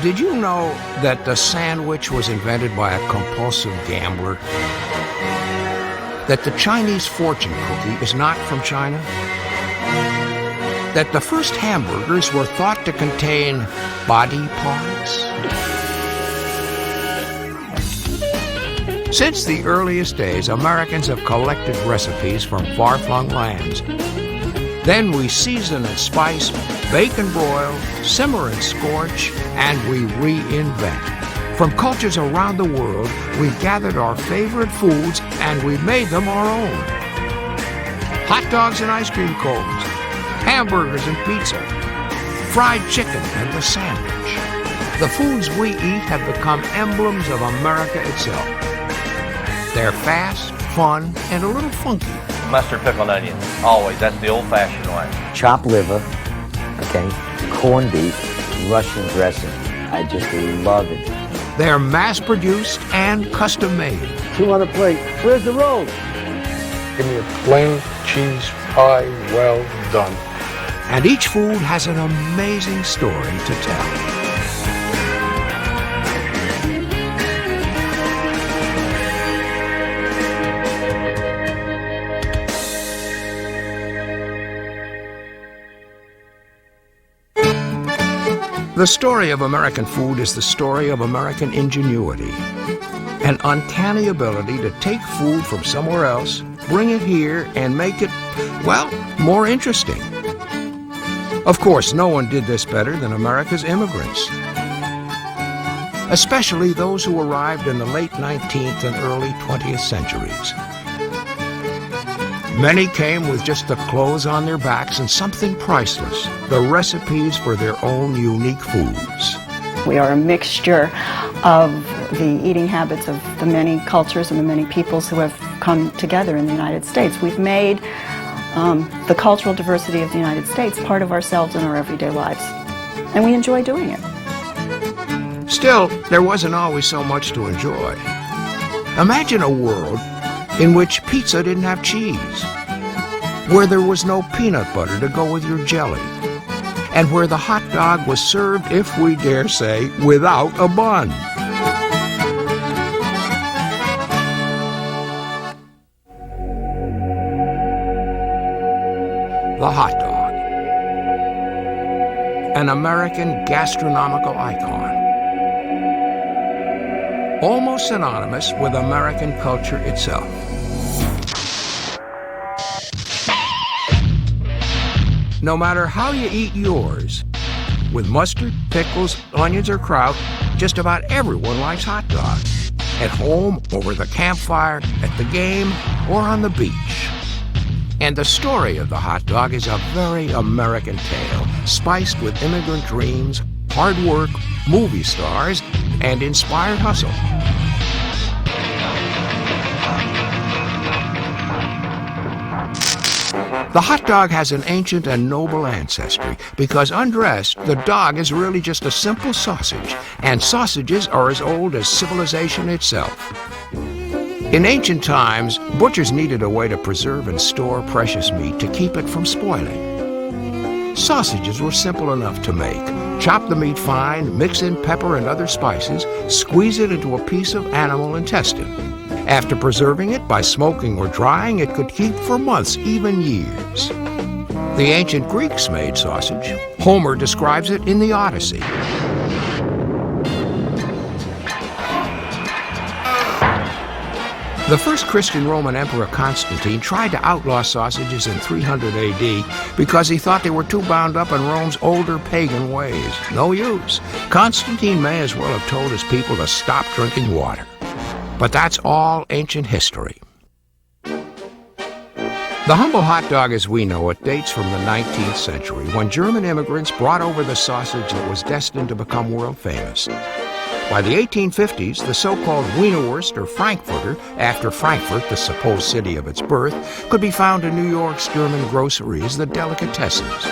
Did you know that the sandwich was invented by a compulsive gambler? That the Chinese fortune cookie is not from China? That the first hamburgers were thought to contain body parts? Since the earliest days, Americans have collected recipes from far-flung lands. Then we season and spice, bake and broil, simmer and scorch, and we reinvent. From cultures around the world, we've gathered our favorite foods and we've made them our own. Hot dogs and ice cream cones, hamburgers and pizza, fried chicken and the sandwich. The foods we eat have become emblems of America itself. They're fast, fun, and a little funky. Mustard, pickle, and onion, always. That's the old-fashioned way. Chopped liver, okay, corned beef, Russian dressing. I just love it. They're mass-produced and custom-made. Two on a plate. Where's the roll? Give me a plain cheese pie, well done. And each food has an amazing story to tell. The story of American food is the story of American ingenuity, an uncanny ability to take food from somewhere else, bring it here, and make it, well, more interesting. Of course, no one did this better than America's immigrants, especially those who arrived in the late 19th and early 20th centuries. Many came with just the clothes on their backs and something priceless, the recipes for their own unique foods. We are a mixture of the eating habits of the many cultures and the many peoples who have come together in the United States. We've made the cultural diversity of the United States part of ourselves in our everyday lives, and we enjoy doing it. Still, there wasn't always so much to enjoy. Imagine a world in which pizza didn't have cheese, where there was no peanut butter to go with your jelly, and where the hot dog was served, if we dare say, without a bun. The hot dog, an American gastronomical icon, almost synonymous with American culture itself. No matter how you eat yours, with mustard, pickles, onions, or kraut, just about everyone likes hot dogs. At home, over the campfire, at the game, or on the beach. And the story of the hot dog is a very American tale, spiced with immigrant dreams, hard work, movie stars, and inspired hustle. The hot dog has an ancient and noble ancestry because undressed, the dog is really just a simple sausage, and sausages are as old as civilization itself. In ancient times, butchers needed a way to preserve and store precious meat to keep it from spoiling. Sausages were simple enough to make. Chop the meat fine, mix in pepper and other spices, squeeze it into a piece of animal intestine. After preserving it by smoking or drying, it could keep for months, even years. The ancient Greeks made sausage. Homer describes it in the Odyssey. The first Christian Roman Emperor Constantine tried to outlaw sausages in 300 AD because he thought they were too bound up in Rome's older pagan ways. No use. Constantine may as well have told his people to stop drinking water. But that's all ancient history. The humble hot dog as we know it dates from the 19th century, when German immigrants brought over the sausage that was destined to become world famous. By the 1850s, the so-called Wienerwurst or Frankfurter, after Frankfurt, the supposed city of its birth, could be found in New York's German groceries, the delicatessens.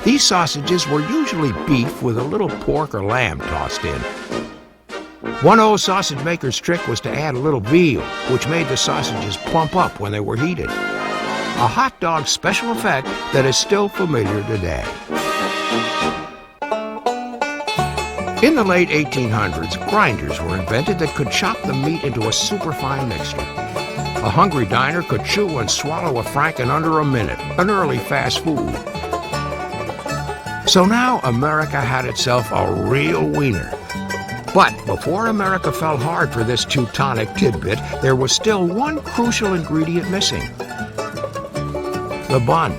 These sausages were usually beef with a little pork or lamb tossed in. One old sausage maker's trick was to add a little veal, which made the sausages plump up when they were heated. A hot dog's special effect that is still familiar today. In the late 1800s, grinders were invented that could chop the meat into a superfine mixture. A hungry diner could chew and swallow a frank in under a minute, an early fast food. So now America had itself a real wiener. But before America fell hard for this Teutonic tidbit, there was still one crucial ingredient missing: the bun.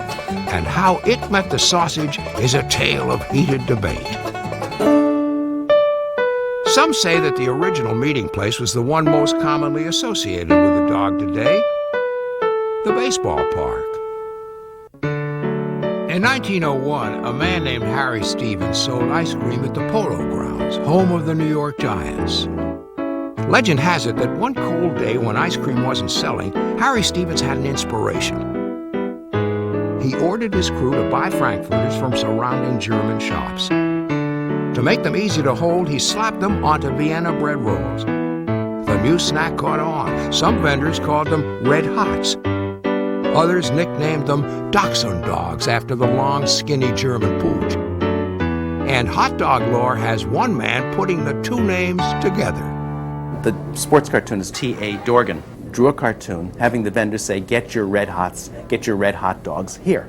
And how it met the sausage is a tale of heated debate. Some say that the original meeting place was the one most commonly associated with the dog today, the baseball park. In 1901, a man named Harry Stevens sold ice cream at the Polo Grounds, home of the New York Giants. Legend has it that one cold day when ice cream wasn't selling, Harry Stevens had an inspiration. He ordered his crew to buy frankfurters from surrounding German shops. To make them easy to hold, he slapped them onto Vienna bread rolls. The new snack caught on. Some vendors called them Red Hots. Others nicknamed them Dachshund dogs after the long, skinny German pooch. And hot dog lore has one man putting the two names together. The sports cartoonist T.A. Dorgan drew a cartoon having the vendors say, "Get your red hots, get your red hot dogs here."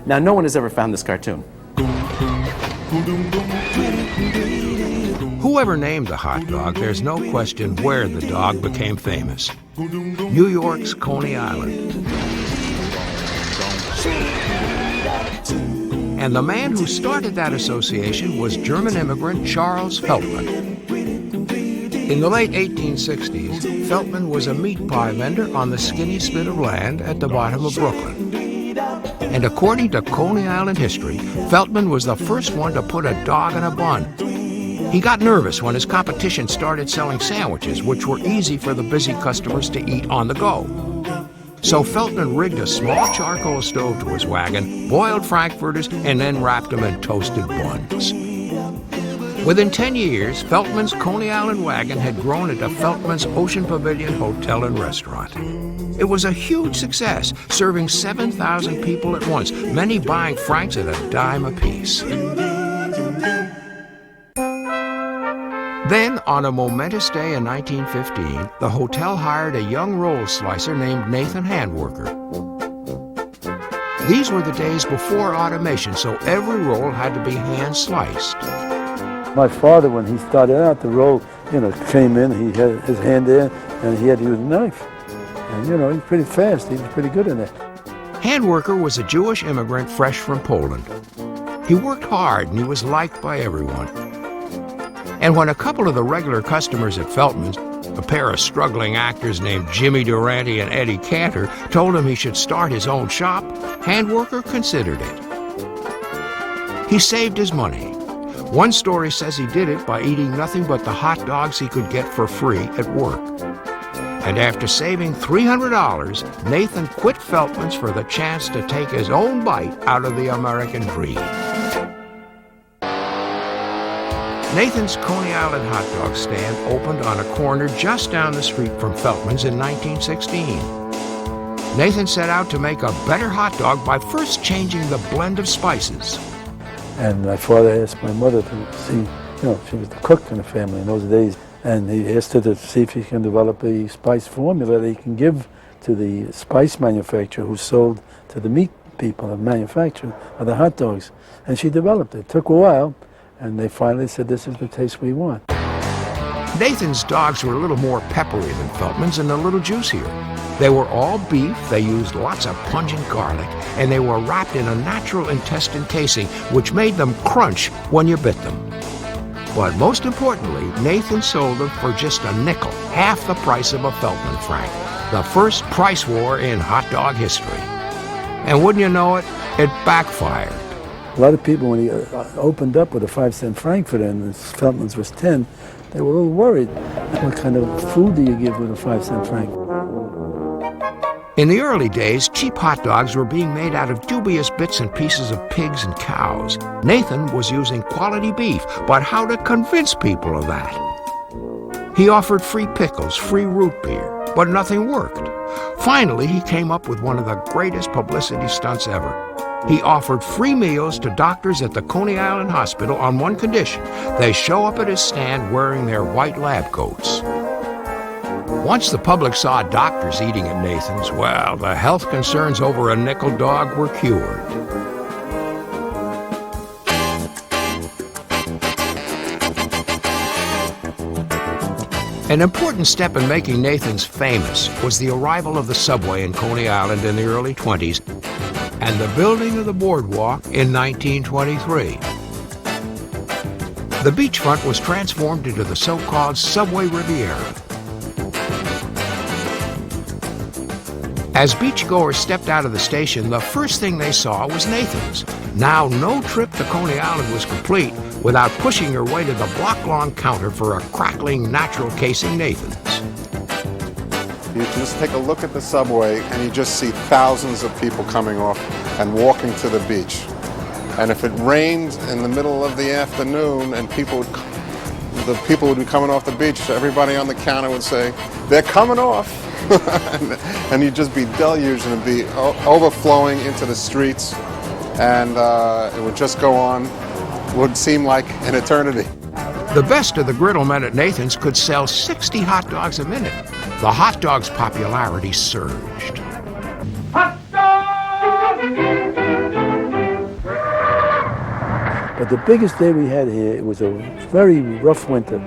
Now, no one has ever found this cartoon. Whoever named the hot dog, there's no question where the dog became famous. New York's Coney Island. And the man who started that association was German immigrant Charles Feltman. In the late 1860s, Feltman was a meat pie vendor on the skinny spit of land at the bottom of Brooklyn. And according to Coney Island history, Feltman was the first one to put a dog in a bun. He got nervous when his competition started selling sandwiches, which were easy for the busy customers to eat on the go. So Feltman rigged a small charcoal stove to his wagon, boiled frankfurters, and then wrapped them in toasted buns. Within 10 years, Feltman's Coney Island wagon had grown into Feltman's Ocean Pavilion Hotel and Restaurant. It was a huge success, serving 7,000 people at once, many buying franks at a dime apiece. Then, on a momentous day in 1915, the hotel hired a young roll slicer named Nathan Handworker. These were the days before automation, so every roll had to be hand-sliced. My father, when he started out, the roll, came in, he had his hand there, and he had to use a knife. And, he's pretty fast, he was pretty good in it. Handworker was a Jewish immigrant fresh from Poland. He worked hard, and he was liked by everyone. And when a couple of the regular customers at Feltman's, a pair of struggling actors named Jimmy Durante and Eddie Cantor, told him he should start his own shop, Handworker considered it. He saved his money. One story says he did it by eating nothing but the hot dogs he could get for free at work. And after saving $300, Nathan quit Feltman's for the chance to take his own bite out of the American dream. Nathan's Coney Island hot dog stand opened on a corner just down the street from Feltman's in 1916. Nathan set out to make a better hot dog by first changing the blend of spices. And my father asked my mother to see, she was the cook in the family in those days, and he asked her to see if he can develop a spice formula that he can give to the spice manufacturer who sold to the meat people and manufacturer of the hot dogs. And she developed it. It took a while. And they finally said, this is the taste we want. Nathan's dogs were a little more peppery than Feltman's and a little juicier. They were all beef, they used lots of pungent garlic, and they were wrapped in a natural intestine casing, which made them crunch when you bit them. But most importantly, Nathan sold them for just a nickel, half the price of a Feltman frank. The first price war in hot dog history. And wouldn't you know it, it backfired. A lot of people, when he opened up with a 5-cent frankfurter and Feltman's was 10, they were a little worried. What kind of food do you give with a 5-cent frankfurter? In the early days, cheap hot dogs were being made out of dubious bits and pieces of pigs and cows. Nathan was using quality beef, but how to convince people of that? He offered free pickles, free root beer, but nothing worked. Finally, he came up with one of the greatest publicity stunts ever. He offered free meals to doctors at the Coney Island Hospital on one condition: they show up at his stand wearing their white lab coats. Once the public saw doctors eating at Nathan's, well, the health concerns over a nickel dog were cured. An important step in making Nathan's famous was the arrival of the subway in Coney Island in the early 20s and the building of the boardwalk in 1923. The beachfront was transformed into the so-called Subway Riviera. As beachgoers stepped out of the station, the first thing they saw was Nathan's. Now, no trip to Coney Island was complete without pushing your way to the block-long counter for a crackling, natural casing Nathan's. You just take a look at the subway and you just see thousands of people coming off and walking to the beach. And if it rained in the middle of the afternoon and the people would be coming off the beach, everybody on the counter would say, "They're coming off." and you'd just be deluged and it'd be overflowing into the streets, and it would just go on. Would seem like an eternity. The best of the griddle men at Nathan's could sell 60 hot dogs a minute. The hot dog's popularity surged. But the biggest day we had here, it was a very rough winter.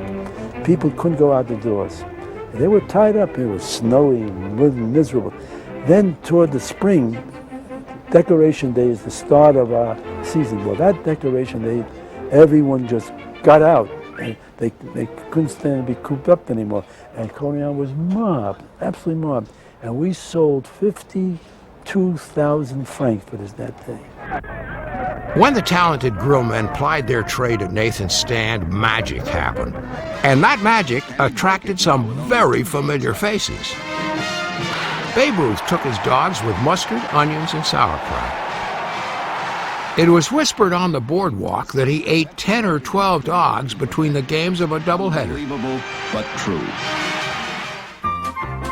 People couldn't go out the doors. They were tied up. It was snowy and miserable. Then toward the spring, Decoration Day is the start of our season. Well, that Decoration Day, everyone just got out. And they couldn't stand to be cooped up anymore. And Coney Island was mobbed, absolutely mobbed. And we sold 52,000 frankfurters that day. When the talented grill men plied their trade at Nathan's stand, magic happened. And that magic attracted some very familiar faces. Babe Ruth took his dogs with mustard, onions, and sauerkraut. It was whispered on the boardwalk that he ate 10 or 12 dogs between the games of a doubleheader. Unbelievable, but true.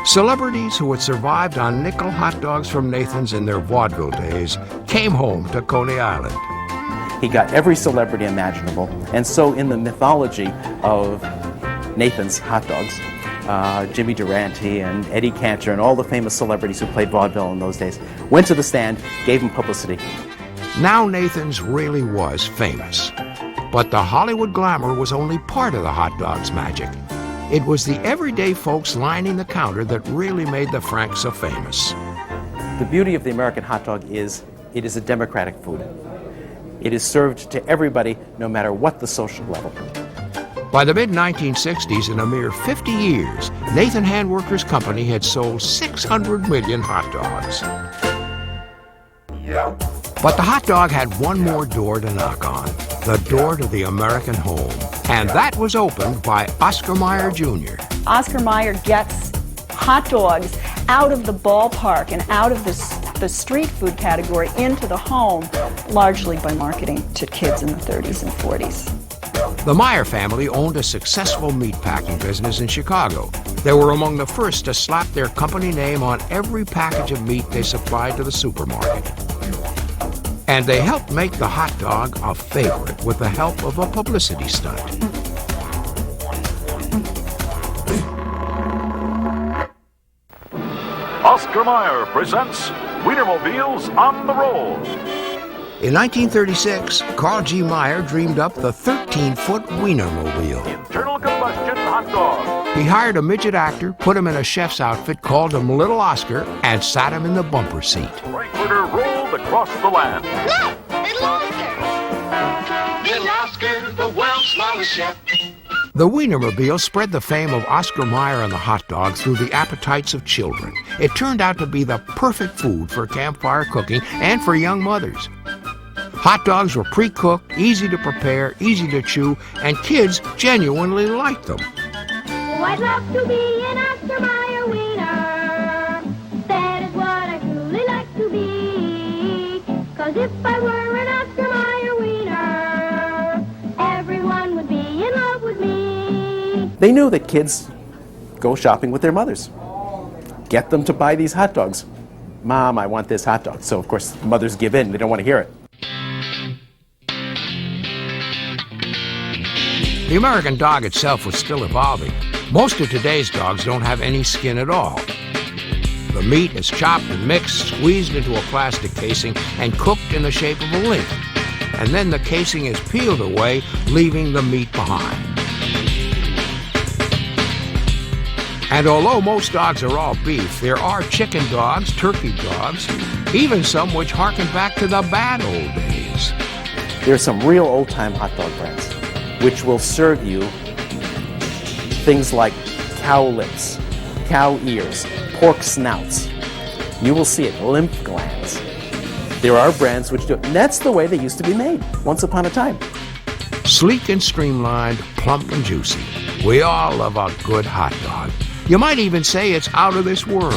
Celebrities who had survived on nickel hot dogs from Nathan's in their vaudeville days came home to Coney Island. He got every celebrity imaginable, and so in the mythology of Nathan's hot dogs, Jimmy Durante and Eddie Cantor and all the famous celebrities who played vaudeville in those days went to the stand, gave him publicity. Now Nathan's really was famous. But the Hollywood glamour was only part of the hot dog's magic. It was the everyday folks lining the counter that really made the Frank so famous. The beauty of the American hot dog is it is a democratic food. It is served to everybody, no matter what the social level. By the mid-1960s, in a mere 50 years, Nathan Handworkers Company had sold 600 million hot dogs. But the hot dog had one more door to knock on, the door to the American home. And that was opened by Oscar Mayer Jr. Oscar Mayer gets hot dogs out of the ballpark and out of the street food category into the home, largely by marketing to kids in the 30s and 40s. The Meyer family owned a successful meatpacking business in Chicago. They were among the first to slap their company name on every package of meat they supplied to the supermarket. And they helped make the hot dog a favorite with the help of a publicity stunt. Oscar Mayer presents Wienermobiles on the Roll. In 1936, Carl G. Meyer dreamed up the 13-foot Wienermobile. Internal combustion hot dog. He hired a midget actor, put him in a chef's outfit, called him Little Oscar, and sat him in the bumper seat. Frankfurter rolled across the land. Look! Little Oscar! Little Oscar, the world's smallest chef. The Wienermobile spread the fame of Oscar Mayer and the hot dog through the appetites of children. It turned out to be the perfect food for campfire cooking and for young mothers. Hot dogs were pre-cooked, easy to prepare, easy to chew, and kids genuinely liked them. Oh, I'd love to be an Oscar Mayer wiener. That is what I truly like to be. 'Cause if I were an Oscar Mayer wiener, everyone would be in love with me. They knew that kids go shopping with their mothers. Get them to buy these hot dogs. Mom, I want this hot dog. So, of course, mothers give in. They don't want to hear it. The American dog itself was still evolving. Most of today's dogs don't have any skin at all. The meat is chopped and mixed, squeezed into a plastic casing, and cooked in the shape of a link. And then the casing is peeled away, leaving the meat behind. And although most dogs are all beef, there are chicken dogs, turkey dogs, even some which harken back to the bad old days. There are some real old-time hot dog brands which will serve you things like cow lips, cow ears, pork snouts. You will see it, lymph glands. There are brands which do it, and that's the way they used to be made once upon a time. Sleek and streamlined, plump and juicy. We all love a good hot dog. You might even say it's out of this world.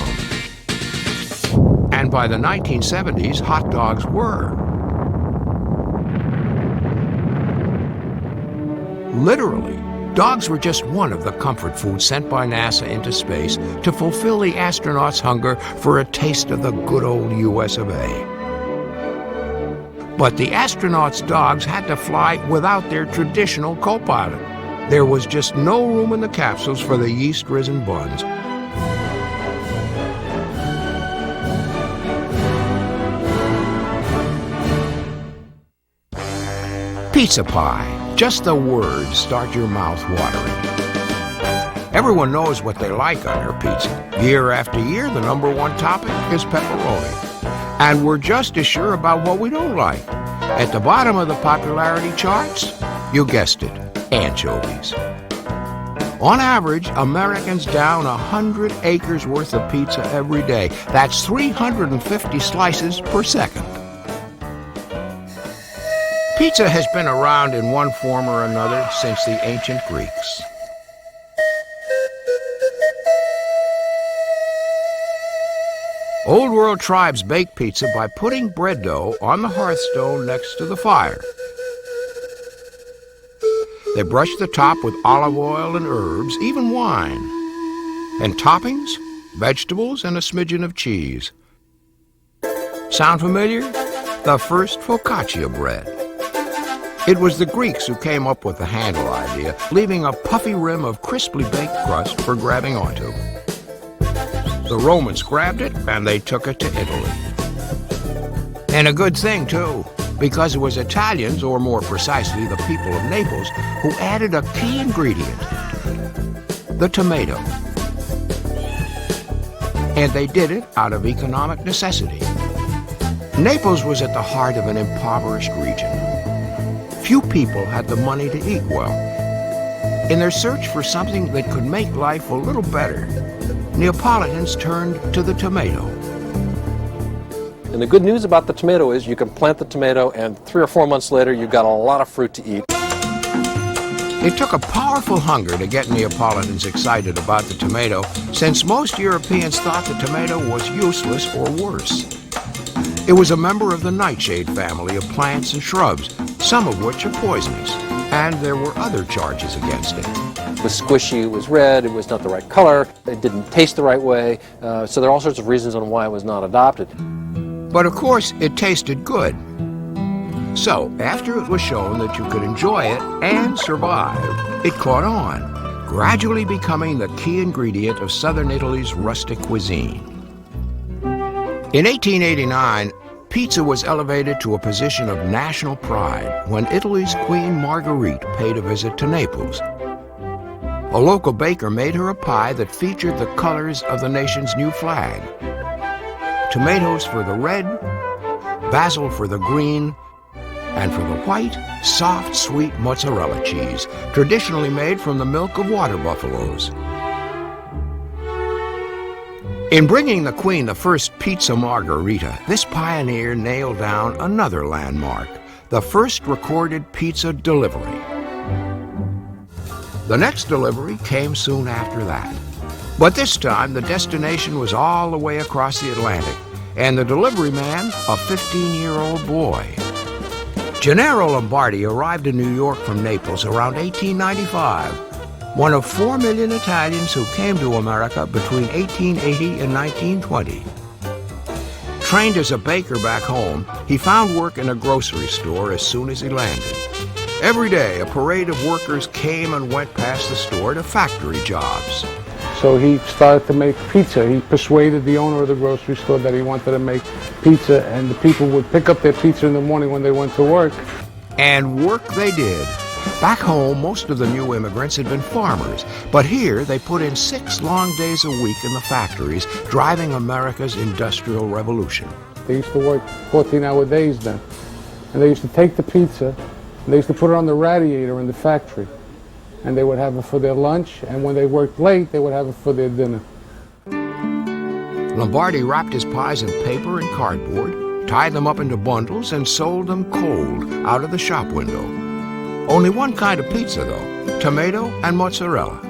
And by the 1970s, hot dogs were. Literally, dogs were just one of the comfort foods sent by NASA into space to fulfill the astronauts' hunger for a taste of the good old US of A. But the astronauts' dogs had to fly without their traditional co-pilot. There was just no room in the capsules for the yeast-risen buns. Pizza pie. Just the words start your mouth watering. Everyone knows what they like on their pizza. Year after year, the #1 topping is pepperoni. And we're just as sure about what we don't like. At the bottom of the popularity charts, you guessed it, anchovies. On average, Americans down 100 acres worth of pizza every day. That's 350 slices per second. Pizza has been around in one form or another since the ancient Greeks. Old world tribes baked pizza by putting bread dough on the hearthstone next to the fire. They brushed the top with olive oil and herbs, even wine. And toppings, vegetables, and a smidgen of cheese. Sound familiar? The first focaccia bread. It was the Greeks who came up with the handle idea, leaving a puffy rim of crisply baked crust for grabbing onto. The Romans grabbed it, and they took it to Italy. And a good thing, too, because it was Italians, or more precisely the people of Naples, who added a key ingredient, the tomato. And they did it out of economic necessity. Naples was at the heart of an impoverished region. Few people had the money to eat well. In their search for something that could make life a little better, Neapolitans turned to the tomato. And the good news about the tomato is you can plant the tomato and 3 or 4 months later you've got a lot of fruit to eat. It took a powerful hunger to get Neapolitans excited about the tomato, since most Europeans thought the tomato was useless or worse. It was a member of the nightshade family of plants and shrubs, some of which are poisonous, and there were other charges against it. It was squishy, it was red, it was not the right color, it didn't taste the right way, so there are all sorts of reasons on why it was not adopted. But of course, it tasted good. So, after it was shown that you could enjoy it and survive, it caught on, gradually becoming the key ingredient of southern Italy's rustic cuisine. In 1889, pizza was elevated to a position of national pride when Italy's Queen Marguerite paid a visit to Naples. A local baker made her a pie that featured the colors of the nation's new flag. Tomatoes for the red, basil for the green, and for the white, soft, sweet mozzarella cheese, traditionally made from the milk of water buffaloes. In bringing the Queen the first pizza margherita, this pioneer nailed down another landmark, the first recorded pizza delivery. The next delivery came soon after that. But this time, the destination was all the way across the Atlantic, and the delivery man, a 15-year-old boy. Gennaro Lombardi arrived in New York from Naples around 1895, one of 4 million Italians who came to America between 1880 and 1920. Trained as a baker back home, he found work in a grocery store as soon as he landed. Every day, a parade of workers came and went past the store to factory jobs. So he started to make pizza. He persuaded the owner of the grocery store that he wanted to make pizza, and the people would pick up their pizza in the morning when they went to work. And work they did. Back home, most of the new immigrants had been farmers, but here they put in 6 long days a week in the factories, driving America's industrial revolution. They used to work 14-hour days then, and they used to take the pizza, and they used to put it on the radiator in the factory, and they would have it for their lunch, and when they worked late, they would have it for their dinner. Lombardi wrapped his pies in paper and cardboard, tied them up into bundles, and sold them cold out of the shop window. Only one kind of pizza, though, tomato and mozzarella.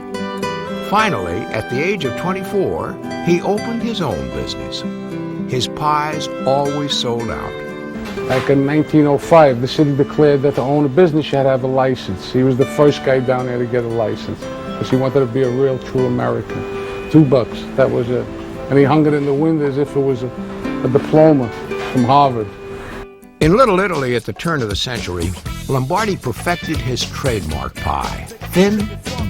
Finally, at the age of 24, he opened his own business. His pies always sold out. Back in 1905, the city declared that to own a business, you had to have a license. He was the first guy down there to get a license, because he wanted to be a real, true American. $2, that was it. And he hung it in the window as if it was a diploma from Harvard. In Little Italy at the turn of the century, Lombardi perfected his trademark pie. Thin,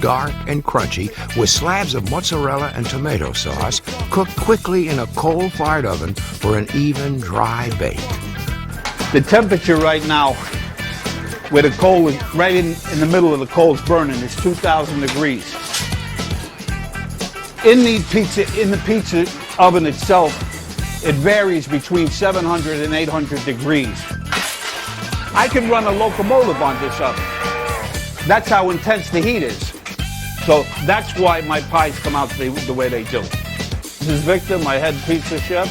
dark, and crunchy, with slabs of mozzarella and tomato sauce, cooked quickly in a coal-fired oven for an even, dry bake. The temperature right now, where the coal is right in the middle of the coals burning, is 2,000 degrees. In the pizza oven itself, it varies between 700 and 800 degrees. I can run a locomotive on this oven. That's how intense the heat is. So that's why my pies come out the way they do. This is Victor, my head pizza chef.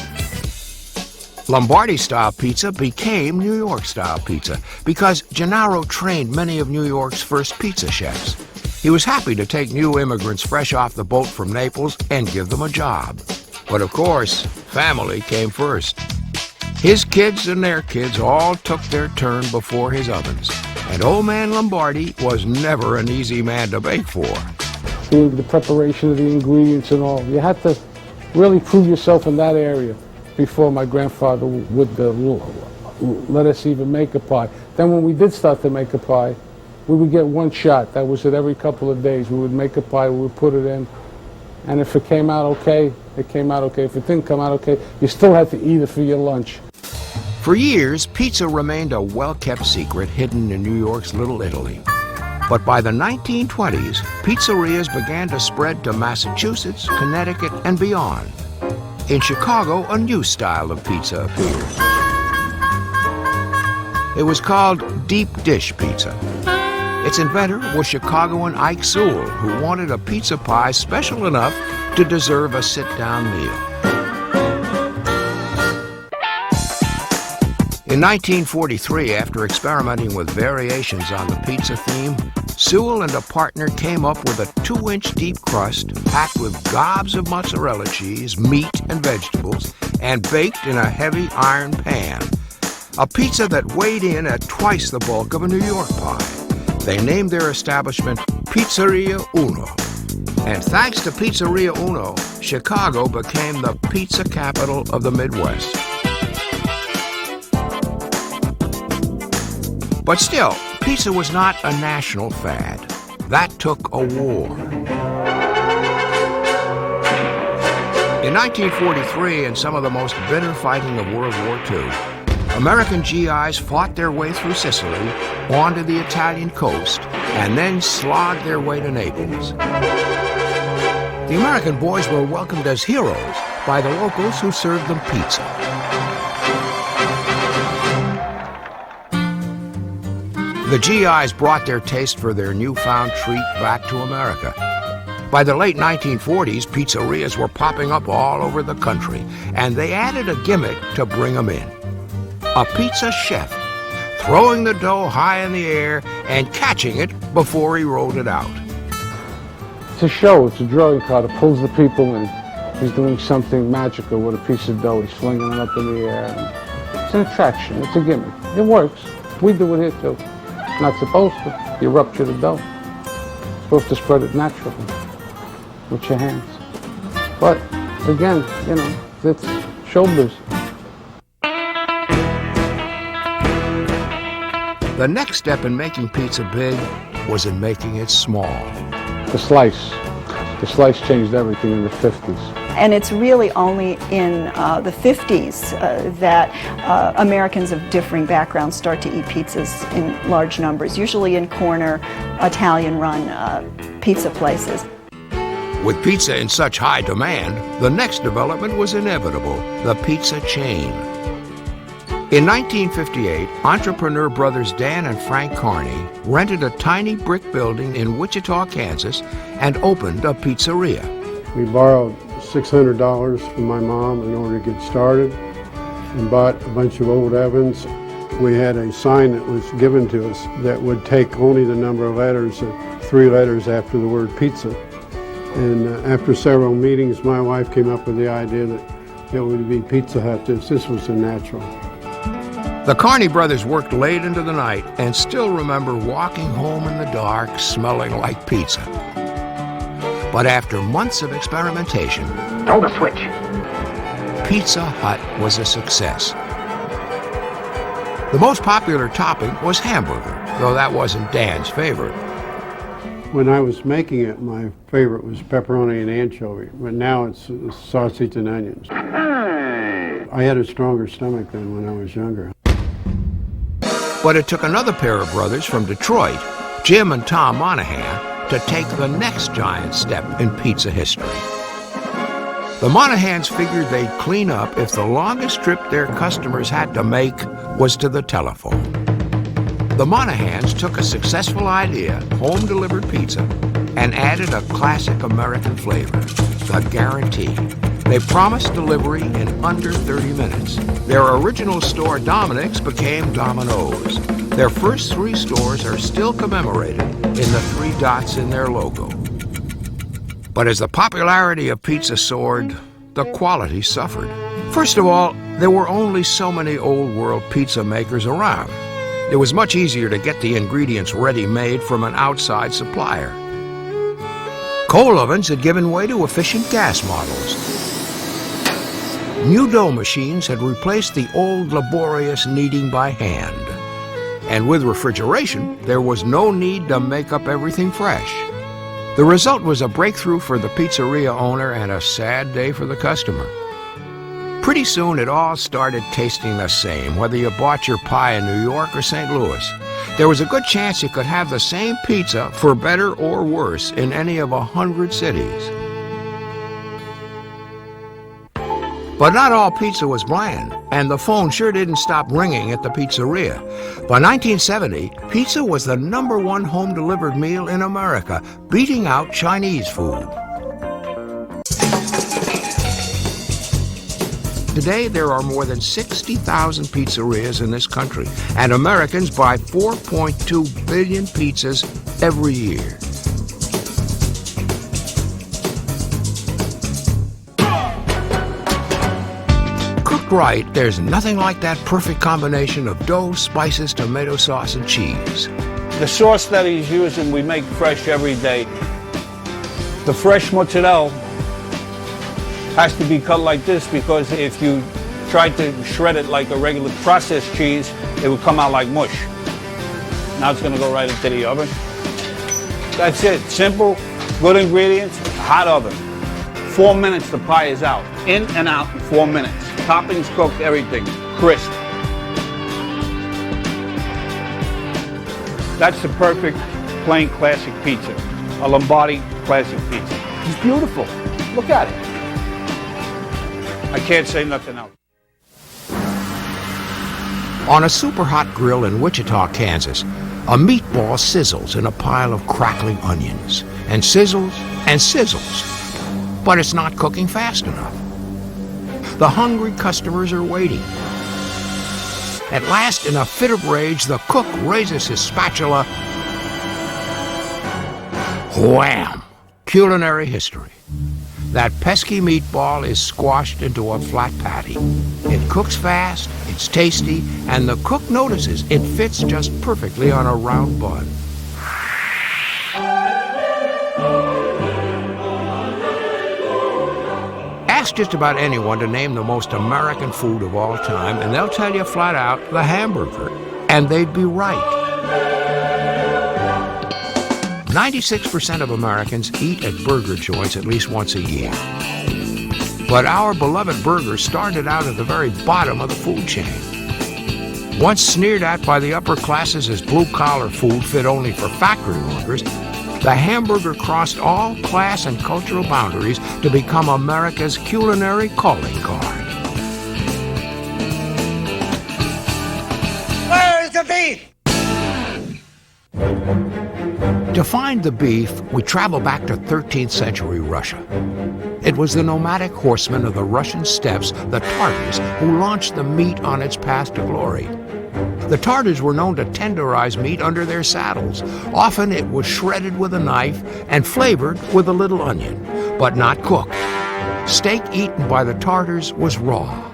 Lombardi-style pizza became New York-style pizza because Gennaro trained many of New York's first pizza chefs. He was happy to take new immigrants fresh off the boat from Naples and give them a job. But of course, family came first. His kids and their kids all took their turn before his ovens, and old man Lombardi was never an easy man to bake for. Doing the preparation of the ingredients and all, you had to really prove yourself in that area before my grandfather would let us even make a pie. Then when we did start to make a pie, we would get one shot. That was it every couple of days. We would make a pie, we would put it in, and if it came out okay, it came out okay. If it didn't come out okay, you still had to eat it for your lunch. For years, pizza remained a well-kept secret hidden in New York's Little Italy. But by the 1920s, pizzerias began to spread to Massachusetts, Connecticut, and beyond. In Chicago, a new style of pizza appeared. It was called deep dish pizza. Its inventor was Chicagoan Ike Sewell, who wanted a pizza pie special enough to deserve a sit-down meal. In 1943, after experimenting with variations on the pizza theme, Sewell and a partner came up with a 2-inch deep crust packed with gobs of mozzarella cheese, meat, and vegetables, and baked in a heavy iron pan. A pizza that weighed in at twice the bulk of a New York pie. They named their establishment Pizzeria Uno. And thanks to Pizzeria Uno, Chicago became the pizza capital of the Midwest. But still, pizza was not a national fad. That took a war. In 1943, in some of the most bitter fighting of World War II, American GIs fought their way through Sicily, onto the Italian coast, and then slogged their way to Naples. The American boys were welcomed as heroes by the locals who served them pizza. The GIs brought their taste for their newfound treat back to America. By the late 1940s, pizzerias were popping up all over the country, and they added a gimmick to bring them in. A pizza chef, throwing the dough high in the air and catching it before he rolled it out. It's a show, it's a drawing card. It pulls the people in. He's doing something magical with a piece of dough. He's flinging it up in the air. It's an attraction, it's a gimmick. It works. We do it here too. Not supposed to. You rupture the dough. You're supposed to spread it naturally with your hands. But again, you know, it's showbiz. The next step in making pizza big was in making it small. The slice. The slice changed everything in the 50s. And it's really only in the 50s that Americans of differing backgrounds start to eat pizzas in large numbers, usually in corner, Italian-run pizza places. With pizza in such high demand, the next development was inevitable, the pizza chain. In 1958, entrepreneur brothers Dan and Frank Carney rented a tiny brick building in Wichita, Kansas, and opened a pizzeria. We borrowed $600 from my mom in order to get started and bought a bunch of old ovens. We had a sign that was given to us that would take only the number of letters, 3 letters after the word pizza. And after several meetings, my wife came up with the idea that it would be Pizza Hut. This was a natural. The Carney brothers worked late into the night and still remember walking home in the dark smelling like pizza. But after months of experimentation, throw the switch. Pizza Hut was a success. The most popular topping was hamburger, though that wasn't Dan's favorite. When I was making it, my favorite was pepperoni and anchovy, but now it's sausage and onions. I had a stronger stomach than when I was younger. But it took another pair of brothers from Detroit, Jim and Tom Monahan, to take the next giant step in pizza history. The Monahans figured they'd clean up if the longest trip their customers had to make was to the telephone. The Monahans took a successful idea, home-delivered pizza, and added a classic American flavor, the guarantee. They promised delivery in under 30 minutes. Their original store, Dominic's, became Domino's. Their first 3 stores are still commemorated in the 3 dots in their logo. But as the popularity of pizza soared, the quality suffered. First of all, there were only so many old-world pizza makers around. It was much easier to get the ingredients ready-made from an outside supplier. Coal ovens had given way to efficient gas models. New dough machines had replaced the old laborious kneading by hand. And with refrigeration, there was no need to make up everything fresh. The result was a breakthrough for the pizzeria owner and a sad day for the customer. Pretty soon it all started tasting the same, whether you bought your pie in New York or St. Louis. There was a good chance you could have the same pizza, for better or worse, in any of 100 cities. But not all pizza was bland, and the phone sure didn't stop ringing at the pizzeria. By 1970, pizza was the #1 home-delivered meal in America, beating out Chinese food. Today, there are more than 60,000 pizzerias in this country, and Americans buy 4.2 billion pizzas every year. Cooked right, there's nothing like that perfect combination of dough, spices, tomato sauce, and cheese. The sauce that he's using, we make fresh every day. The fresh mozzarella has to be cut like this because if you tried to shred it like a regular processed cheese, it would come out like mush. Now it's going to go right into the oven. That's it. Simple, good ingredients, hot oven. 4 minutes, the pie is out. In and out in 4 minutes. Toppings cooked, everything. Crisp. That's the perfect plain classic pizza. A Lombardi classic pizza. It's beautiful. Look at it. I can't say nothing else. On a super hot grill in Wichita, Kansas, a meatball sizzles in a pile of crackling onions, and sizzles and sizzles. But it's not cooking fast enough. The hungry customers are waiting. At last, in a fit of rage, the cook raises his spatula. Wham! Culinary history. That pesky meatball is squashed into a flat patty. It cooks fast, it's tasty, and the cook notices it fits just perfectly on a round bun. Ask just about anyone to name the most American food of all time, and they'll tell you flat out the hamburger. And they'd be right. 96% of Americans eat at burger joints at least once a year. But our beloved burger started out at the very bottom of the food chain. Once sneered at by the upper classes as blue-collar food fit only for factory workers, the hamburger crossed all class and cultural boundaries to become America's culinary calling card. Where's the beef? To find the beef, we travel back to 13th century Russia. It was the nomadic horsemen of the Russian steppes, the Tartars, who launched the meat on its path to glory. The Tartars were known to tenderize meat under their saddles. Often it was shredded with a knife and flavored with a little onion, but not cooked. Steak eaten by the Tartars was raw.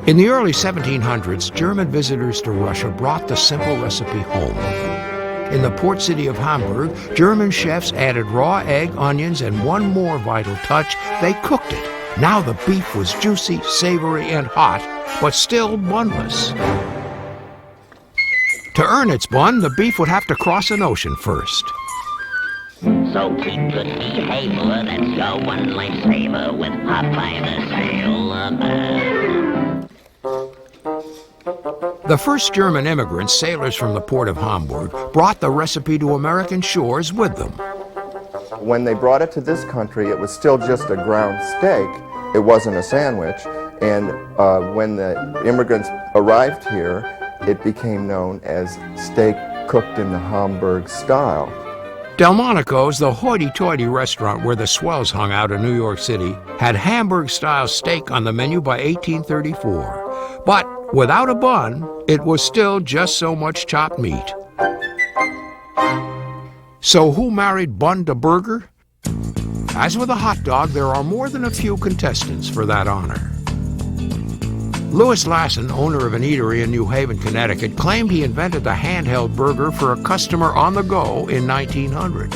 In the early 1700s, German visitors to Russia brought the simple recipe home. In the port city of Hamburg, German chefs added raw egg, onions, and one more vital touch: they cooked it. Now the beef was juicy, savory, and hot, but still bunless. To earn its bun, the beef would have to cross an ocean first. So keep good behavior, that's your one lifesaver with Popeye the Sailor. The first German immigrants, sailors from the port of Hamburg, brought the recipe to American shores with them. When they brought it to this country, it was still just a ground steak. It wasn't a sandwich. And when the immigrants arrived here, it became known as steak cooked in the Hamburg style. Delmonico's, the hoity-toity restaurant where the swells hung out in New York City, had Hamburg-style steak on the menu by 1834. But without a bun, it was still just so much chopped meat. So who married bun to burger? As with a hot dog, there are more than a few contestants for that honor. Louis Lassen, owner of an eatery in New Haven, Connecticut, claimed he invented the handheld burger for a customer on the go in 1900.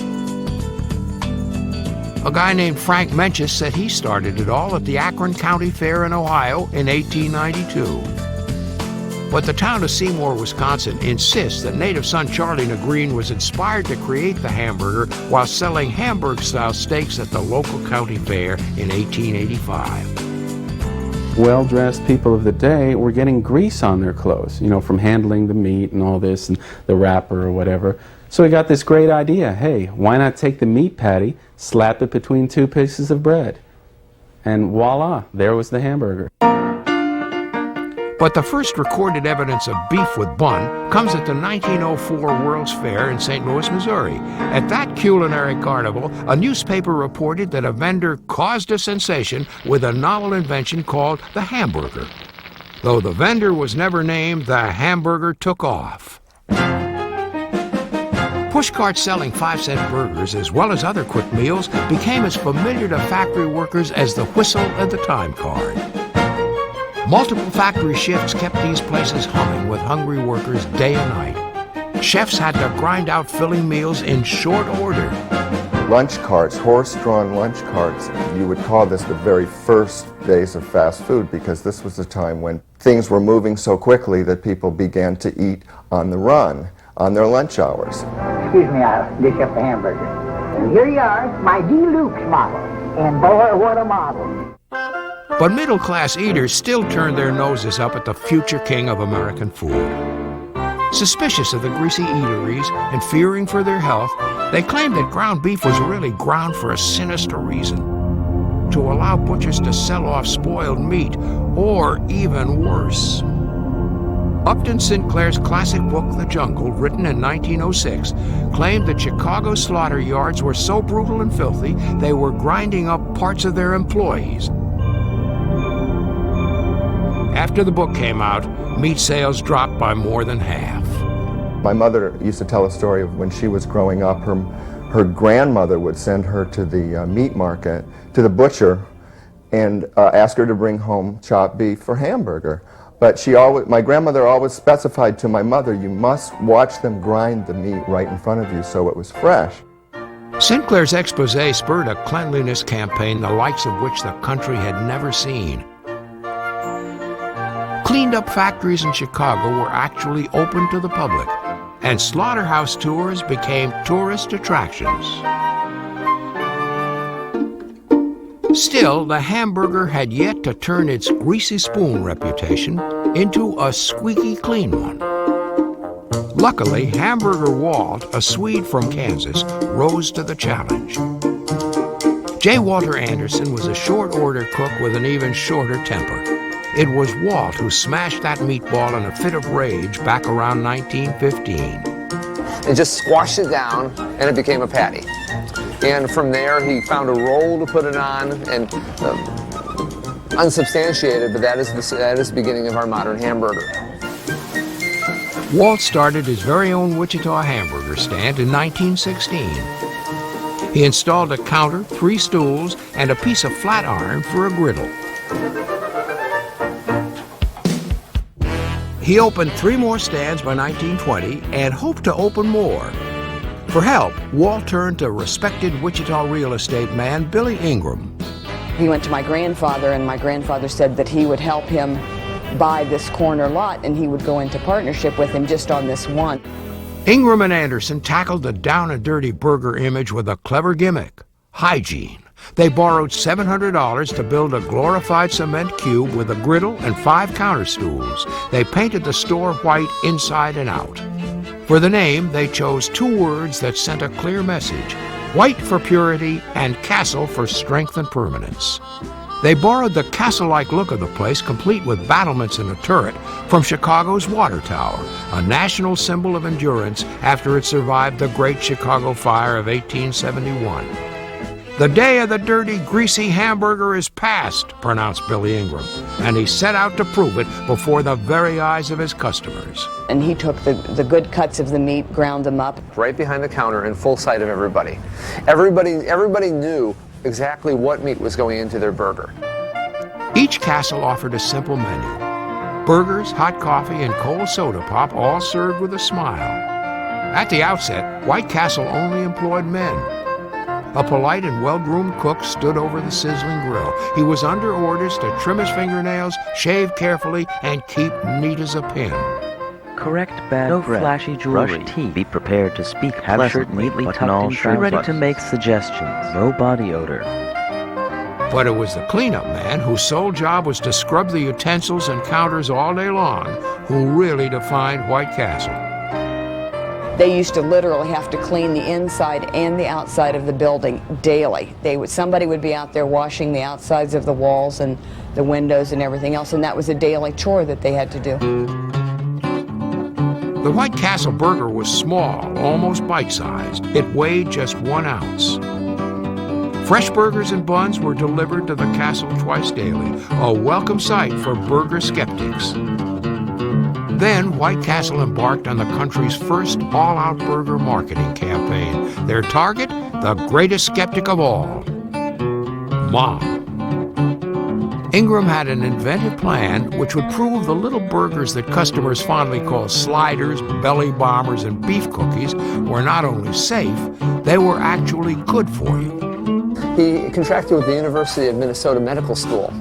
A guy named Frank Menches said he started it all at the Akron County Fair in Ohio in 1892. But the town of Seymour, Wisconsin, insists that native son Charlie Negreen was inspired to create the hamburger while selling Hamburg-style steaks at the local county fair in 1885. Well-dressed people of the day were getting grease on their clothes, from handling the meat and all this and the wrapper or whatever. So he got this great idea. Hey, why not take the meat patty, slap it between two pieces of bread? And voila, there was the hamburger. But the first recorded evidence of beef with bun comes at the 1904 World's Fair in St. Louis, Missouri. At that culinary carnival, a newspaper reported that a vendor caused a sensation with a novel invention called the hamburger. Though the vendor was never named, the hamburger took off. Pushcarts selling 5-cent burgers, as well as other quick meals, became as familiar to factory workers as the whistle and the time card. Multiple factory shifts kept these places humming with hungry workers day and night. Chefs had to grind out filling meals in short order. Lunch carts, horse-drawn lunch carts, you would call this the very first days of fast food because this was the time when things were moving so quickly that people began to eat on the run, on their lunch hours. Excuse me, I'll dish up the hamburger. And here you are, my deluxe model. And boy, what a model. But middle-class eaters still turned their noses up at the future king of American food. Suspicious of the greasy eateries and fearing for their health, they claimed that ground beef was really ground for a sinister reason: to allow butchers to sell off spoiled meat, or even worse. Upton Sinclair's classic book, The Jungle, written in 1906, claimed that Chicago slaughter yards were so brutal and filthy they were grinding up parts of their employees. After the book came out, meat sales dropped by more than half. My mother used to tell a story of when she was growing up, her grandmother would send her to the meat market, to the butcher, and ask her to bring home chopped beef for hamburger. But my grandmother always specified to my mother, you must watch them grind the meat right in front of you so it was fresh. Sinclair's expose spurred a cleanliness campaign the likes of which the country had never seen. Cleaned-up factories in Chicago were actually open to the public. and slaughterhouse tours became tourist attractions. Still, the hamburger had yet to turn its greasy spoon reputation into a squeaky clean one. Luckily, Hamburger Walt, a Swede from Kansas, rose to the challenge. J. Walter Anderson was a short-order cook with an even shorter temper. It was Walt who smashed that meatball in a fit of rage back around 1915. And just squashed it down, and it became a patty. And from there, he found a roll to put it on, and unsubstantiated, but that is the beginning of our modern hamburger. Walt started his very own Wichita hamburger stand in 1916. He installed a counter, 3 stools, and a piece of flat iron for a griddle. He opened 3 more stands by 1920 and hoped to open more. For help, Walt turned to respected Wichita real estate man Billy Ingram. He went to my grandfather, and my grandfather said that he would help him buy this corner lot, and he would go into partnership with him just on this one. Ingram and Anderson tackled the down-and-dirty burger image with a clever gimmick: hygiene. They borrowed $700 to build a glorified cement cube with a griddle and 5 counter stools. They painted the store white inside and out. For the name, they chose 2 words that sent a clear message: white for purity and castle for strength and permanence. They borrowed the castle-like look of the place, complete with battlements and a turret, from Chicago's Water Tower, a national symbol of endurance after it survived the Great Chicago Fire of 1871. "The day of the dirty, greasy hamburger is past," pronounced Billy Ingram, and he set out to prove it before the very eyes of his customers. And he took the good cuts of the meat, ground them up. Right behind the counter in full sight of everybody. Everybody knew exactly what meat was going into their burger. Each castle offered a simple menu: burgers, hot coffee, and cold soda pop, all served with a smile. At the outset, White Castle only employed men. A polite and well-groomed cook stood over the sizzling grill. He was under orders to trim his fingernails, shave carefully, and keep neat as a pin. Correct bad no breath, flashy jewelry, brush teeth, be prepared to speak, have shirt neatly tucked in, be ready to make suggestions, no body odor. But it was the cleanup man, whose sole job was to scrub the utensils and counters all day long, who really defined White Castle. They used to literally have to clean the inside and the outside of the building daily. Somebody would be out there washing the outsides of the walls and the windows and everything else, and that was a daily chore that they had to do. The White Castle burger was small, almost bite-sized. It weighed just 1 ounce. Fresh burgers and buns were delivered to the castle twice daily, a welcome sight for burger skeptics. Then White Castle embarked on the country's first all-out burger marketing campaign. Their target, the greatest skeptic of all, Mom. Ingram had an inventive plan which would prove the little burgers that customers fondly call sliders, belly bombers, and beef cookies were not only safe, they were actually good for you. He contracted with the University of Minnesota Medical School.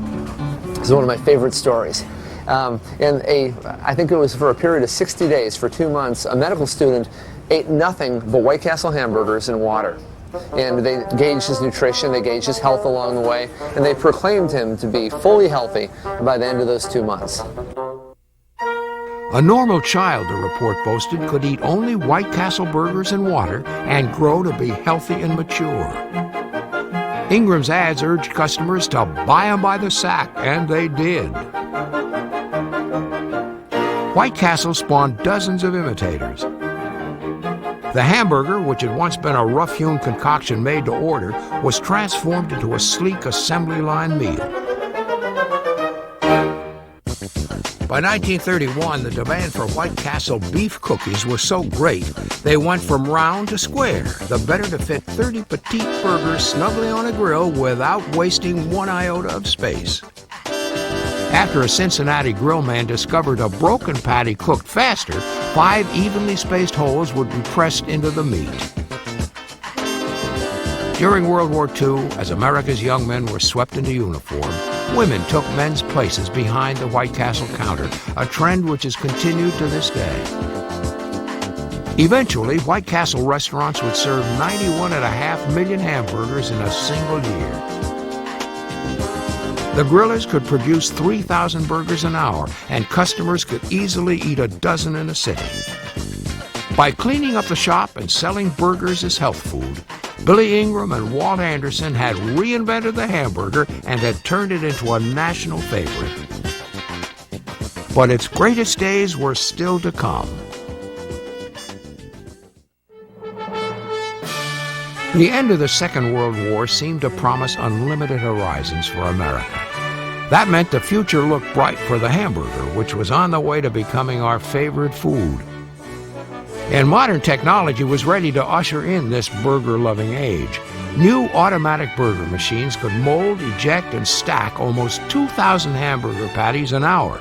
It's one of my favorite stories. I think it was for a period of 60 days, for 2 months, a medical student ate nothing but White Castle hamburgers and water. And they gauged his nutrition, they gauged his health along the way, and they proclaimed him to be fully healthy by the end of those 2 months. A normal child, the report boasted, could eat only White Castle burgers and water and grow to be healthy and mature. Ingram's ads urged customers to buy them by the sack, and they did. White Castle spawned dozens of imitators. The hamburger, which had once been a rough-hewn concoction made to order, was transformed into a sleek assembly line meal. By 1931, the demand for White Castle beef cookies was so great, they went from round to square, the better to fit 30 petite burgers snugly on a grill without wasting 1 iota of space. After a Cincinnati grill man discovered a broken patty cooked faster, 5 evenly spaced holes would be pressed into the meat. During World War II, as America's young men were swept into uniform, women took men's places behind the White Castle counter, a trend which has continued to this day. Eventually, White Castle restaurants would serve 91.5 million hamburgers in a single year. The grillers could produce 3,000 burgers an hour, and customers could easily eat a dozen in a sitting. By cleaning up the shop and selling burgers as health food, Billy Ingram and Walt Anderson had reinvented the hamburger and had turned it into a national favorite. But its greatest days were still to come. The end of the Second World War seemed to promise unlimited horizons for America. That meant the future looked bright for the hamburger, which was on the way to becoming our favorite food. And modern technology was ready to usher in this burger-loving age. New automatic burger machines could mold, eject, and stack almost 2,000 hamburger patties an hour.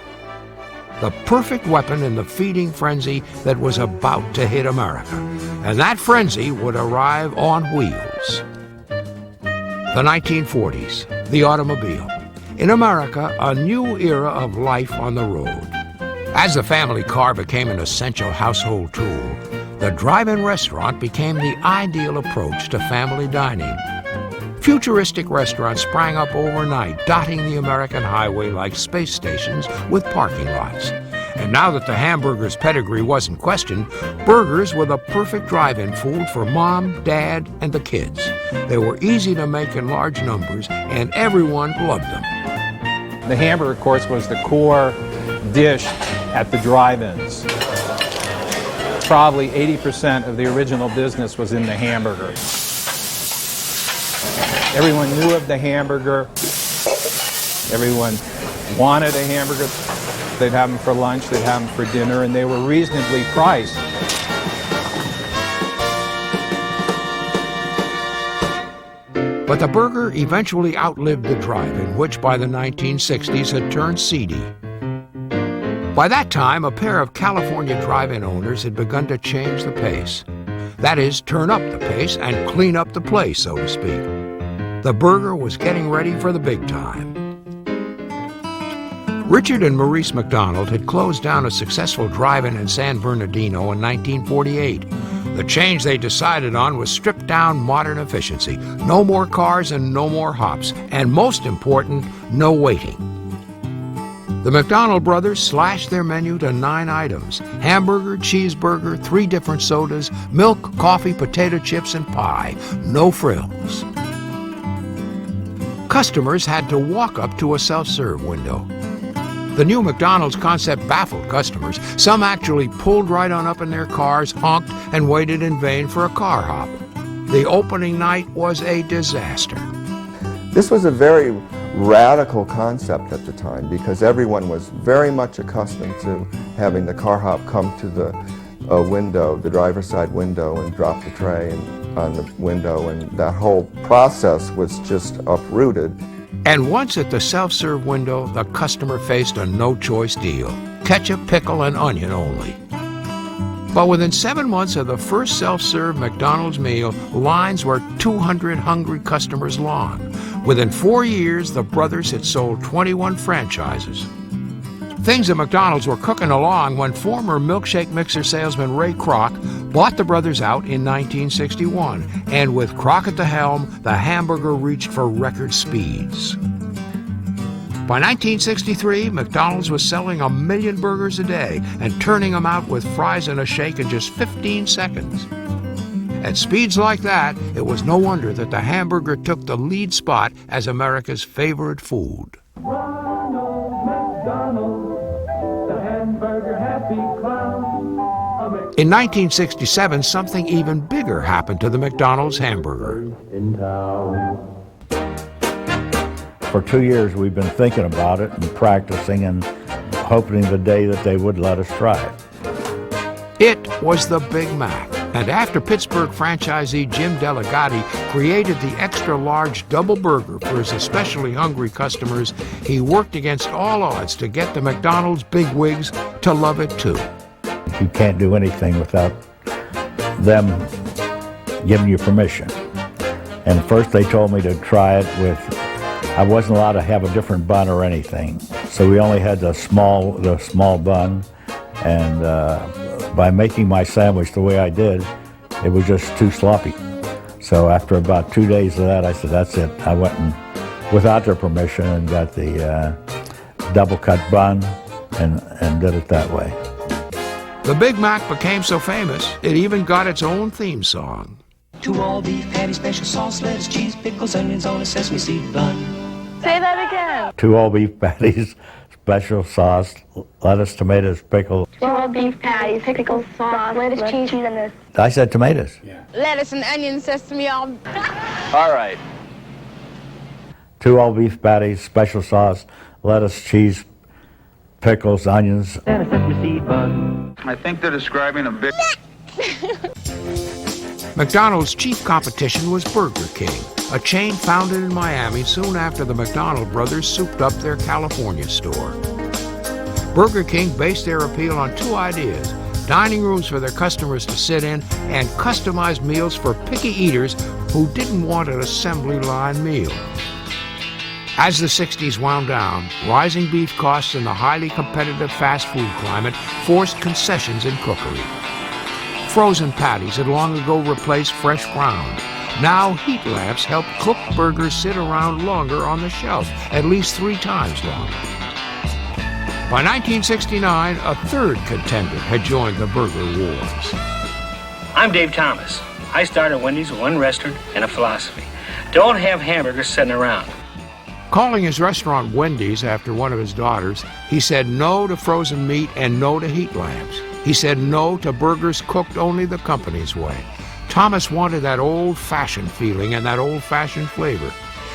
The perfect weapon in the feeding frenzy that was about to hit America. And that frenzy would arrive on wheels. The 1940s, the automobile. In America, a new era of life on the road. As the family car became an essential household tool, the drive-in restaurant became the ideal approach to family dining. Futuristic restaurants sprang up overnight, dotting the American highway like space stations with parking lots. And now that the hamburger's pedigree wasn't questioned, burgers were the perfect drive-in food for Mom, Dad, and the kids. They were easy to make in large numbers, and everyone loved them. The hamburger, of course, was the core dish at the drive-ins. Probably 80% of the original business was in the hamburger. Everyone knew of the hamburger. Everyone wanted a hamburger. They'd have them for lunch, they'd have them for dinner, and they were reasonably priced. But the burger eventually outlived the drive-in, which by the 1960s had turned seedy. By that time, a pair of California drive-in owners had begun to change the pace. That is, turn up the pace and clean up the place, so to speak. The burger was getting ready for the big time. Richard and Maurice McDonald had closed down a successful drive-in in San Bernardino in 1948. The change they decided on was stripped-down modern efficiency. No more cars and no more hops. And most important, no waiting. The McDonald brothers slashed their menu to 9 items: hamburger, cheeseburger, 3 different sodas, milk, coffee, potato chips, and pie. No frills. Customers had to walk up to a self-serve window. The new McDonald's concept baffled customers. Some actually pulled right on up in their cars, honked, and waited in vain for a car hop. The opening night was a disaster. This was a very radical concept at the time because everyone was very much accustomed to having the car hop come to the window, the driver's side window, and drop the tray on the window, and that whole process was just uprooted. And once at the self-serve window, the customer faced a no-choice deal: ketchup, pickle, and onion only. But within 7 months of the first self-serve McDonald's meal, lines were 200 hungry customers long. Within 4 years, the brothers had sold 21 franchises. Things at McDonald's were cooking along when former milkshake mixer salesman Ray Kroc bought the brothers out in 1961. And with Kroc at the helm, the hamburger reached for record speeds. By 1963, McDonald's was selling 1 million burgers a day and turning them out with fries and a shake in just 15 seconds. At speeds like that, it was no wonder that the hamburger took the lead spot as America's favorite food. In 1967, something even bigger happened to the McDonald's hamburger. For 2 years, we've been thinking about it and practicing and hoping the day that they would let us try it. It was the Big Mac. And after Pittsburgh franchisee Jim Delegati created the extra-large double burger for his especially hungry customers, he worked against all odds to get the McDonald's bigwigs to love it too. You can't do anything without them giving you permission. And first they told me to try it with, I wasn't allowed to have a different bun or anything. So we only had the small bun, and by making my sandwich the way I did, it was just too sloppy. So after about 2 days of that, I said, that's it. I went and, without their permission, and got the double cut bun and did it that way. The Big Mac became so famous, it even got its own theme song. 2 all-beef patties, special sauce, lettuce, cheese, pickles, onions on a sesame seed bun. Say that again. 2 all-beef patties, special sauce, lettuce, tomatoes, pickles. 2 all-beef patties, pickles, sauce, lettuce, cheese, and this. I said tomatoes. Yeah. Lettuce and onion, sesame, all. All right. 2 all-beef patties, special sauce, lettuce, cheese, pickles, onions. And a sesame seed bun. I think they're describing a big... McDonald's chief competition was Burger King, a chain founded in Miami soon after the McDonald brothers souped up their California store. Burger King based their appeal on 2 ideas: dining rooms for their customers to sit in and customized meals for picky eaters who didn't want an assembly line meal. As the 60s wound down, rising beef costs and the highly competitive fast food climate forced concessions in cookery. Frozen patties had long ago replaced fresh ground. Now heat lamps help cooked burgers sit around longer on the shelf, at least 3 times longer. By 1969, a third contender had joined the burger wars. I'm Dave Thomas. I started Wendy's with one restaurant and a philosophy: don't have hamburgers sitting around. Calling his restaurant Wendy's after one of his daughters, he said no to frozen meat and no to heat lamps. He said no to burgers cooked only the company's way. Thomas wanted that old-fashioned feeling and that old-fashioned flavor.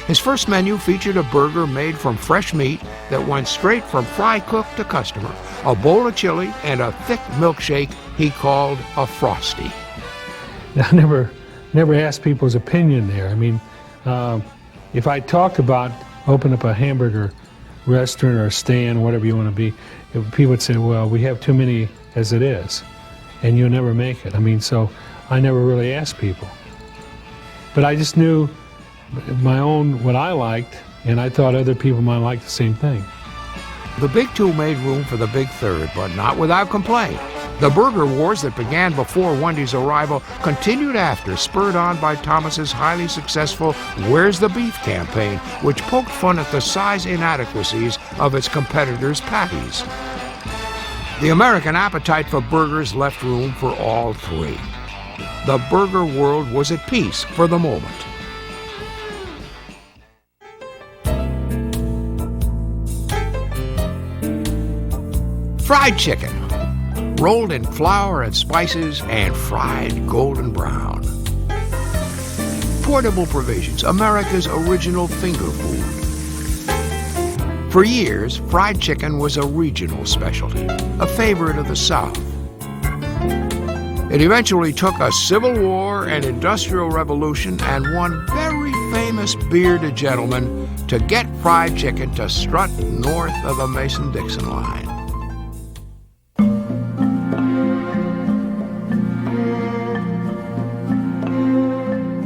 His first menu featured a burger made from fresh meat that went straight from fry cook to customer, a bowl of chili, and a thick milkshake he called a Frosty. I never asked people's opinion there. I mean, if I talked about opening up a hamburger restaurant or stand, whatever you want to be, people would say, well, we have too many as it is, and you'll never make it. I mean, so I never really asked people. But I just knew my own, what I liked, and I thought other people might like the same thing. The Big Two made room for the Big Third, but not without complaint. The burger wars that began before Wendy's arrival continued after, spurred on by Thomas's highly successful Where's the Beef campaign, which poked fun at the size inadequacies of its competitors' patties. The American appetite for burgers left room for all 3. The burger world was at peace for the moment. Fried chicken, rolled in flour and spices and fried golden brown. Portable Provisions, America's original finger food. For years, fried chicken was a regional specialty, a favorite of the South. It eventually took a civil war, an industrial revolution, and one very famous bearded gentleman to get fried chicken to strut north of the Mason-Dixon line.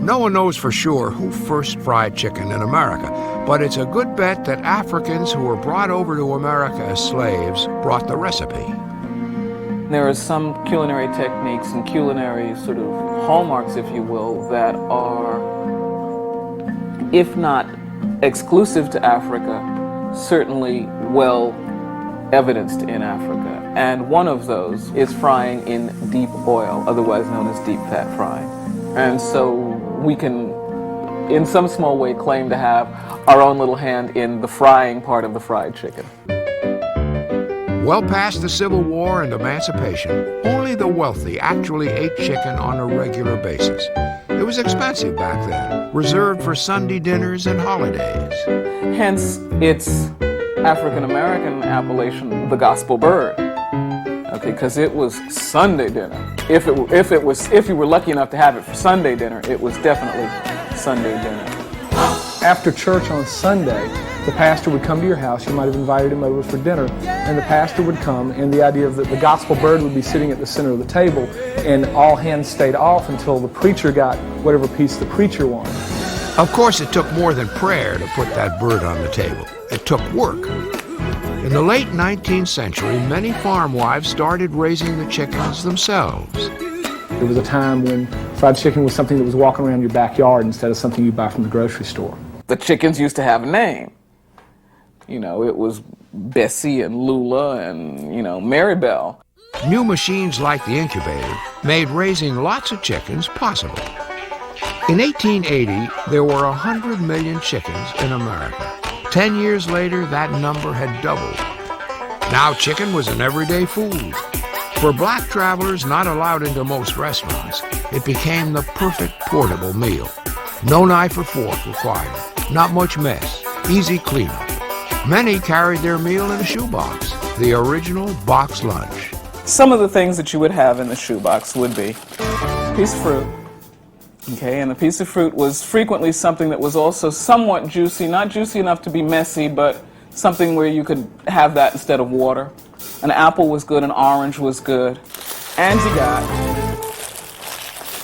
No one knows for sure who first fried chicken in America, but it's a good bet that Africans who were brought over to America as slaves brought the recipe. There are some culinary techniques and culinary sort of hallmarks, if you will, that are, if not exclusive to Africa, certainly well evidenced in Africa. And one of those is frying in deep oil, otherwise known as deep fat frying. And so we can, in some small way, claim to have our own little hand in the frying part of the fried chicken. Well past the Civil War and emancipation, only the wealthy actually ate chicken on a regular basis. It was expensive back then, reserved for Sunday dinners and holidays. Hence, its African-American appellation, the gospel bird. Okay, because it was Sunday dinner. If you were lucky enough to have it for Sunday dinner, it was definitely Sunday dinner. After church on Sunday, the pastor would come to your house. You might have invited him over for dinner, and the pastor would come, and the idea of the gospel bird would be sitting at the center of the table, and all hands stayed off until the preacher got whatever piece the preacher wanted. Of course, it took more than prayer to put that bird on the table. It took work. In the late 19th century, many farm wives started raising the chickens themselves. There was a time when fried chicken was something that was walking around your backyard instead of something you buy from the grocery store. The chickens used to have a name. You know, it was Bessie and Lula and, you know, Maribel. New machines like the incubator made raising lots of chickens possible. In 1880, there were 100 million chickens in America. 10 years later, that number had doubled. Now chicken was an everyday food. For black travelers not allowed into most restaurants, it became the perfect portable meal. No knife or fork required, not much mess, easy cleanup. Many carried their meal in a shoebox, the original box lunch. Some of the things that you would have in the shoebox would be a piece of fruit. Okay, and a piece of fruit was frequently something that was also somewhat juicy, not juicy enough to be messy, but something where you could have that instead of water. An apple was good, an orange was good. And you got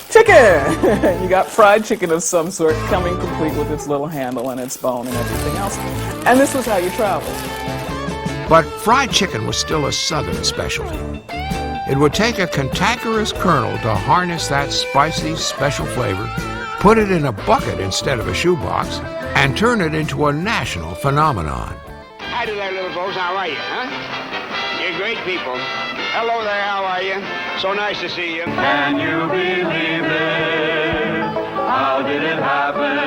chicken! You got fried chicken of some sort, coming complete with its little handle and its bone and everything else. And this was how you traveled. But fried chicken was still a southern specialty. It would take a cantankerous colonel to harness that spicy, special flavor, put it in a bucket instead of a shoebox, and turn it into a national phenomenon. Hi there, little folks. How are you, huh? You're great people. Hello there, how are you? So nice to see you. Can you believe it? How did it happen?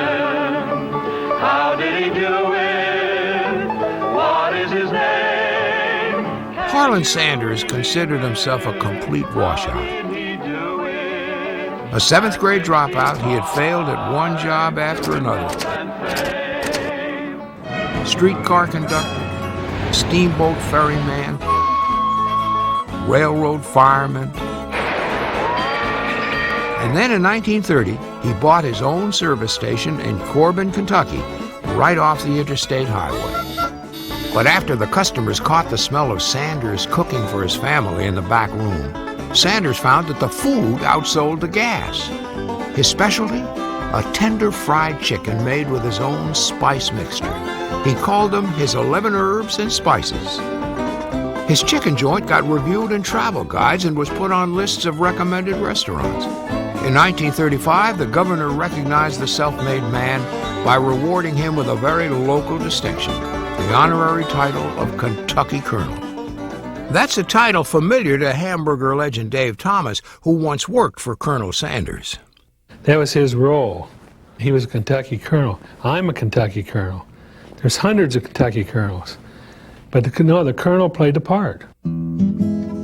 How did he do it? What is his name? Harlan Sanders considered himself a complete washout. A 7th grade dropout, he had failed at one job after another. Streetcar conductor, steamboat ferryman, railroad fireman. And then in 1930, he bought his own service station in Corbin, Kentucky, right off the interstate highway. But after the customers caught the smell of Sanders cooking for his family in the back room, Sanders found that the food outsold the gas. His specialty? A tender fried chicken made with his own spice mixture. He called them his 11 herbs and spices. His chicken joint got reviewed in travel guides and was put on lists of recommended restaurants. In 1935, the governor recognized the self-made man by rewarding him with a very local distinction, the honorary title of Kentucky Colonel. That's a title familiar to hamburger legend Dave Thomas, who once worked for Colonel Sanders. That was his role. He was a Kentucky Colonel. I'm a Kentucky Colonel. There's hundreds of Kentucky Colonels. But the Colonel played the part.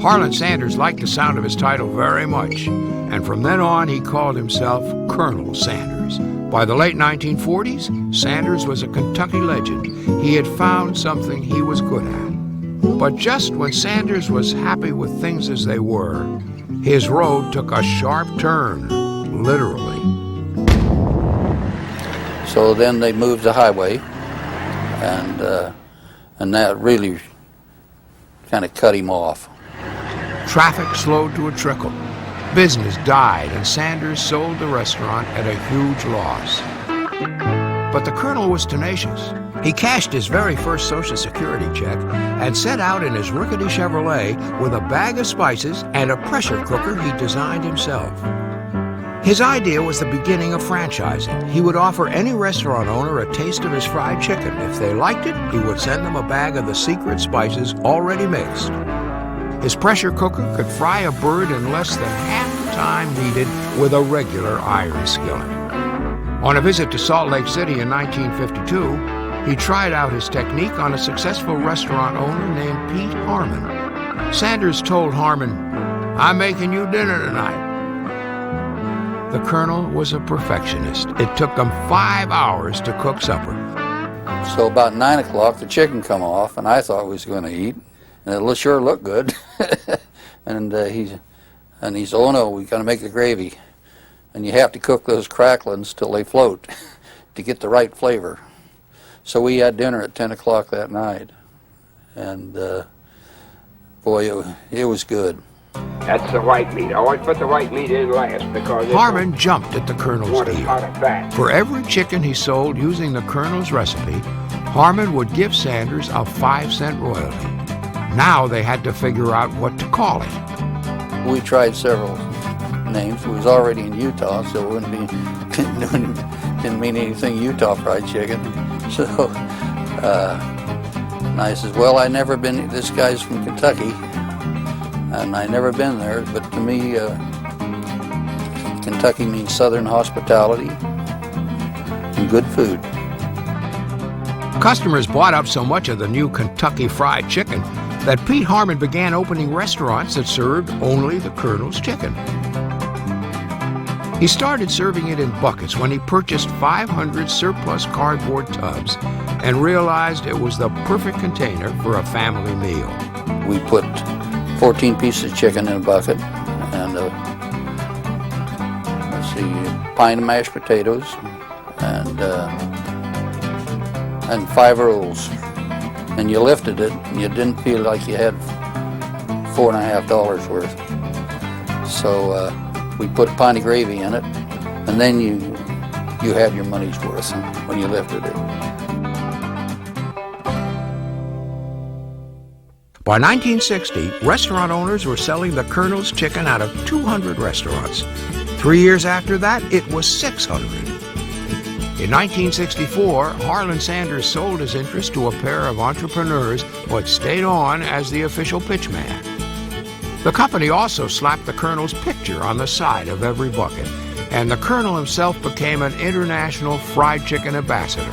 Harlan Sanders liked the sound of his title very much, and from then on he called himself Colonel Sanders. By the late 1940s, Sanders was a Kentucky legend. He had found something he was good at. But just when Sanders was happy with things as they were, his road took a sharp turn, literally. So then they moved the highway, and that really kind of cut him off. Traffic slowed to a trickle. Business died, and Sanders sold the restaurant at a huge loss. But the Colonel was tenacious. He cashed his very first Social Security check and set out in his rickety Chevrolet with a bag of spices and a pressure cooker he designed himself. His idea was the beginning of franchising. He would offer any restaurant owner a taste of his fried chicken. If they liked it, he would send them a bag of the secret spices already mixed. His pressure cooker could fry a bird in less than half the time needed with a regular iron skillet. On a visit to Salt Lake City in 1952, he tried out his technique on a successful restaurant owner named Pete Harmon. Sanders told Harmon, "I'm making you dinner tonight." The Colonel was a perfectionist. It took him 5 hours to cook supper. So about 9 o'clock, the chicken come off, and I thought we was going to eat, and it sure looked good. and he said, "Oh no, we got to make the gravy, and you have to cook those cracklings till they float to get the right flavor." So we had dinner at 10 o'clock that night, and boy, it was good. That's the white meat. I always put the white meat in last because Harmon jumped at the Colonel's deal. For every chicken he sold using the Colonel's recipe, Harmon would give Sanders a 5-cent royalty. Now they had to figure out what to call it. We tried several names. We was already in Utah, so it didn't mean anything Utah Fried Chicken. So, and I says, well, I never been, this guy's from Kentucky, and I never been there, but to me, Kentucky means Southern hospitality and good food. Customers bought up so much of the new Kentucky Fried Chicken that Pete Harmon began opening restaurants that served only the Colonel's chicken. He started serving it in buckets when he purchased 500 surplus cardboard tubs and realized it was the perfect container for a family meal. We put 14 pieces of chicken in a bucket and let's see, a pint of mashed potatoes and 5 rolls. And you lifted it and you didn't feel like you had $4.50 worth. So we put a pint of gravy in it, and then you had your money's worth when you lifted it. By 1960, restaurant owners were selling the Colonel's chicken out of 200 restaurants. 3 years after that, it was 600. In 1964, Harlan Sanders sold his interest to a pair of entrepreneurs, but stayed on as the official pitchman. The company also slapped the Colonel's picture on the side of every bucket, and the Colonel himself became an international fried chicken ambassador.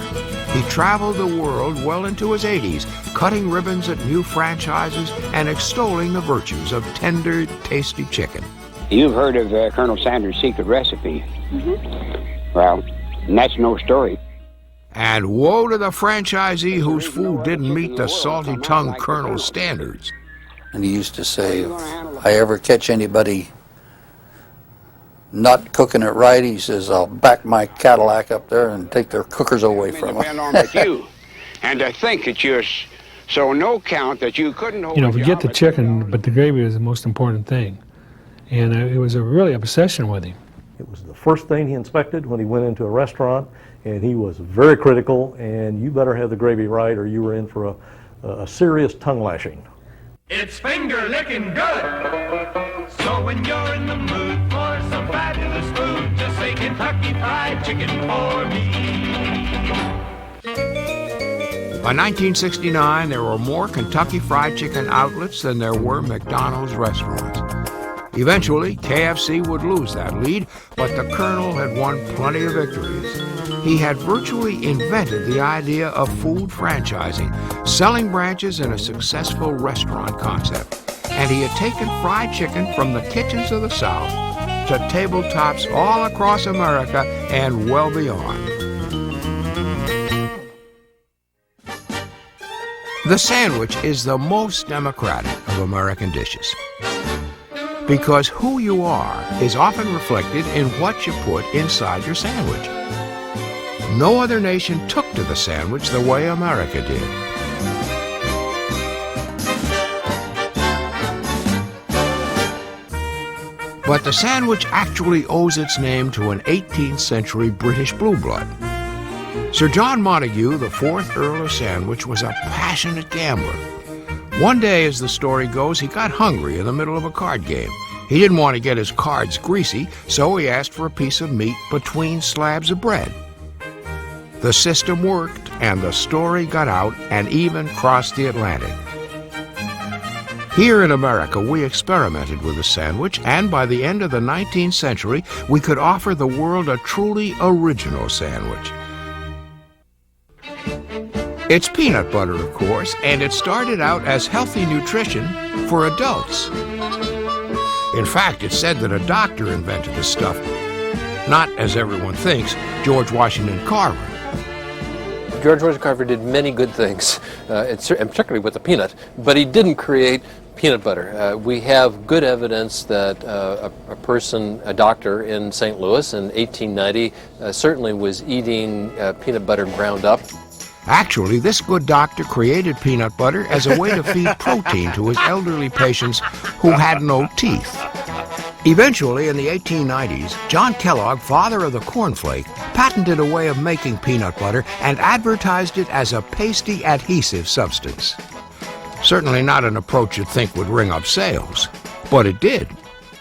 He traveled the world well into his 80s, cutting ribbons at new franchises and extolling the virtues of tender, tasty chicken. You've heard of Colonel Sanders' secret recipe. Mm-hmm. Well, and that's no story. And woe to the franchisee whose food didn't meet the salty-tongued Colonel's standards. And he used to say, if I ever catch anybody not cooking it right, he says, I'll back my Cadillac up there and take their cookers away from them. You. And to think that you're so no count that you couldn't hold. You know, forget the chicken, but the gravy was the most important thing. And it was a really obsession with him. It was the first thing he inspected when he went into a restaurant, and he was very critical, and you better have the gravy right or you were in for a serious tongue lashing. It's finger licking good. So when you're in the mood for some fabulous food, just say Kentucky Fried Chicken for me. By 1969, there were more Kentucky Fried Chicken outlets than there were McDonald's restaurants. Eventually, KFC would lose that lead, but the Colonel had won plenty of victories. He had virtually invented the idea of food franchising, selling branches in a successful restaurant concept. And he had taken fried chicken from the kitchens of the South to tabletops all across America and well beyond. The sandwich is the most democratic of American dishes, because who you are is often reflected in what you put inside your sandwich. No other nation took to the sandwich the way America did. But the sandwich actually owes its name to an 18th century British blue blood. Sir John Montagu, the 4th Earl of Sandwich, was a passionate gambler. One day, as the story goes, he got hungry in the middle of a card game. He didn't want to get his cards greasy, so he asked for a piece of meat between slabs of bread. The system worked, and the story got out and even crossed the Atlantic. Here in America, we experimented with the sandwich, and by the end of the 19th century, we could offer the world a truly original sandwich. It's peanut butter, of course, and it started out as healthy nutrition for adults. In fact, it's said that a doctor invented the stuff, not, as everyone thinks, George Washington Carver. George Washington Carver did many good things, and particularly with the peanut, but he didn't create peanut butter. We have good evidence that a doctor in St. Louis in 1890 certainly was eating peanut butter ground up. Actually, this good doctor created peanut butter as a way to feed protein to his elderly patients who had no teeth. Eventually, in the 1890s, John Kellogg, father of the cornflake, patented a way of making peanut butter and advertised it as a pasty adhesive substance. Certainly not an approach you'd think would ring up sales, but it did.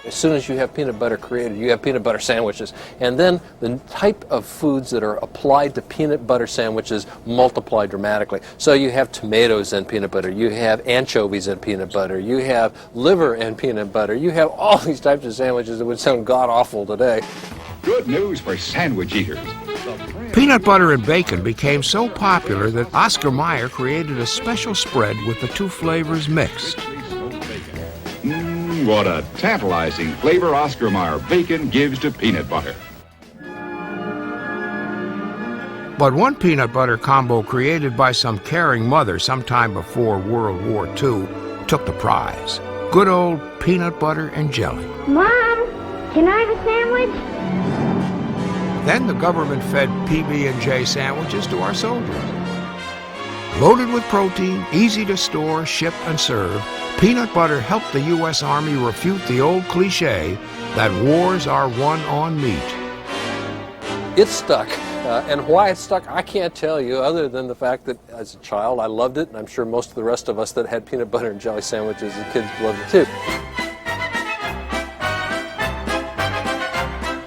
As soon as you have peanut butter created, you have peanut butter sandwiches. And then the type of foods that are applied to peanut butter sandwiches multiply dramatically. So you have tomatoes in peanut butter, you have anchovies in peanut butter, you have liver in peanut butter, you have all these types of sandwiches that would sound god-awful today. Good news for sandwich eaters. Peanut butter and bacon became so popular that Oscar Mayer created a special spread with the two flavors mixed. What a tantalizing flavor Oscar Mayer bacon gives to peanut butter. But one peanut butter combo created by some caring mother sometime before World War II took the prize. Good old peanut butter and jelly. Mom, can I have a sandwich? Then the government fed PB&J sandwiches to our soldiers. Loaded with protein, easy to store, ship, and serve, peanut butter helped the U.S. Army refute the old cliche that wars are won on meat. It stuck. And why it stuck, I can't tell you, other than the fact that as a child I loved it, and I'm sure most of the rest of us that had peanut butter and jelly sandwiches as kids loved it too.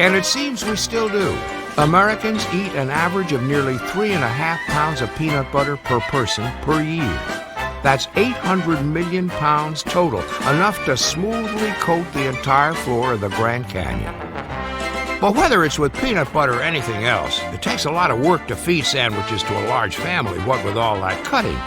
And it seems we still do. Americans eat an average of nearly 3.5 pounds of peanut butter per person per year. That's 800 million pounds total, enough to smoothly coat the entire floor of the Grand Canyon. But whether it's with peanut butter or anything else, it takes a lot of work to feed sandwiches to a large family, what with all that cutting.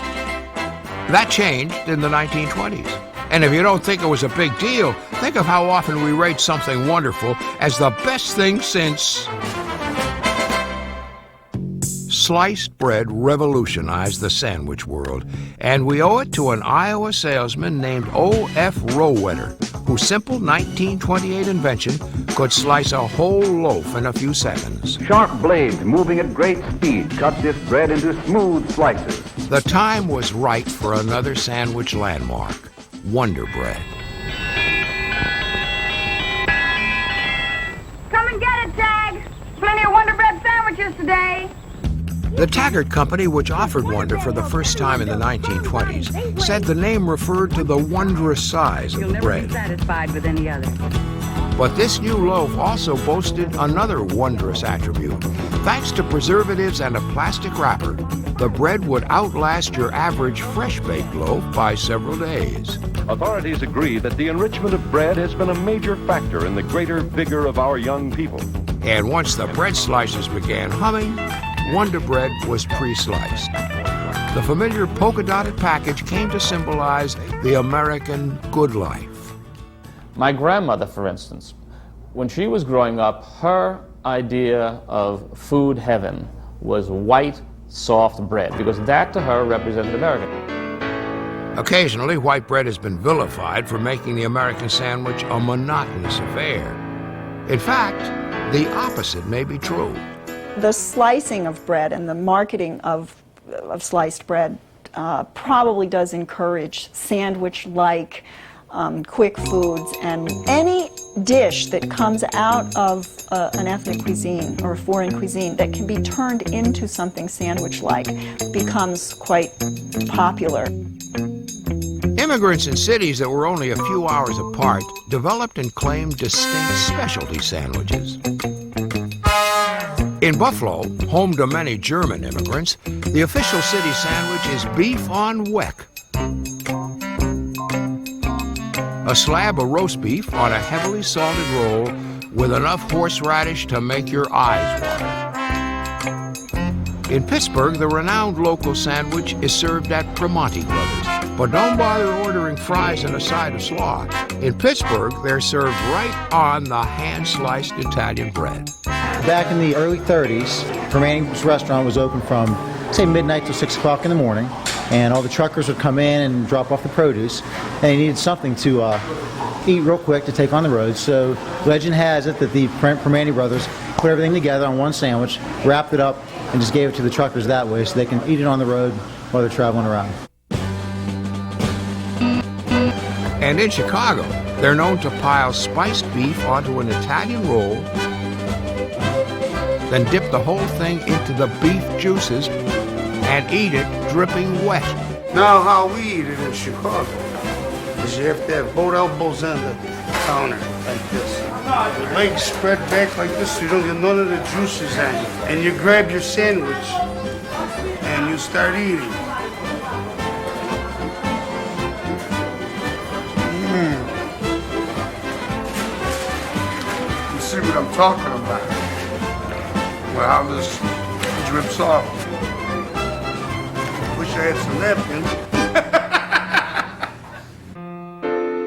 That changed in the 1920s. And if you don't think it was a big deal, think of how often we rate something wonderful as the best thing since... Sliced bread revolutionized the sandwich world, and we owe it to an Iowa salesman named O.F. Rowetter, whose simple 1928 invention could slice a whole loaf in a few seconds. Sharp blades moving at great speed cut this bread into smooth slices. The time was right for another sandwich landmark, Wonder Bread. Come and get it, Tag. Plenty of Wonder Bread sandwiches today. The Taggart Company, which offered Wonder for the first time in the 1920s, said the name referred to the wondrous size of the bread. You'll never be satisfied with any other. But this new loaf also boasted another wondrous attribute. Thanks to preservatives and a plastic wrapper, the bread would outlast your average fresh-baked loaf by several days. Authorities agree that the enrichment of bread has been a major factor in the greater vigor of our young people. And once the bread slicers began humming, Wonder Bread was pre-sliced. The familiar polka-dotted package came to symbolize the American good life. My grandmother, for instance, when she was growing up, her idea of food heaven was white, soft bread, because that to her represented America. Occasionally, white bread has been vilified for making the American sandwich a monotonous affair. In fact, the opposite may be true. The slicing of bread and the marketing of sliced bread probably does encourage sandwich-like quick foods, and any dish that comes out of an ethnic cuisine or a foreign cuisine that can be turned into something sandwich-like becomes quite popular. Immigrants in cities that were only a few hours apart developed and claimed distinct specialty sandwiches. In Buffalo, home to many German immigrants, the official city sandwich is beef on weck. A slab of roast beef on a heavily salted roll with enough horseradish to make your eyes water. In Pittsburgh, the renowned local sandwich is served at Primanti Brothers. But don't bother ordering fries and a side of slaw. In Pittsburgh, they're served right on the hand-sliced Italian bread. Back in the early 30s, Primanti's restaurant was open from, say, midnight till 6 o'clock in the morning, and all the truckers would come in and drop off the produce, and they needed something to eat real quick to take on the road. So legend has it that the Primanti brothers put everything together on one sandwich, wrapped it up, and just gave it to the truckers that way so they can eat it on the road while they're traveling around. And in Chicago, They're known to pile spiced beef onto an Italian roll, then dip the whole thing into the beef juices and eat it dripping wet. Now how we eat it in Chicago is you have to have both elbows on the counter like this. The legs spread back like this so you don't get none of the juices on you. And you grab your sandwich and you start eating. You see what I'm talking about? Well, how this drips off. Wish I had some napkins.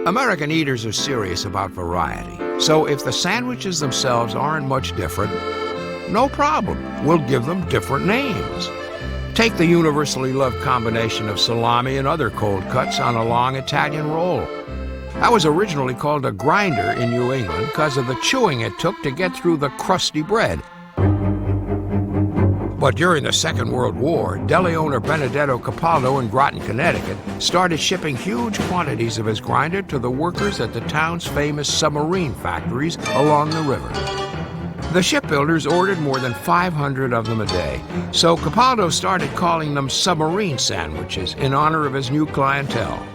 American eaters are serious about variety, so if the sandwiches themselves aren't much different, no problem. We'll give them different names. Take the universally loved combination of salami and other cold cuts on a long Italian roll. That was originally called a grinder in New England because of the chewing it took to get through the crusty bread. But during the Second World War, deli owner Benedetto Capaldo in Groton, Connecticut, started shipping huge quantities of his grinder to the workers at the town's famous submarine factories along the river. The shipbuilders ordered more than 500 of them a day, so Capaldo started calling them submarine sandwiches in honor of his new clientele.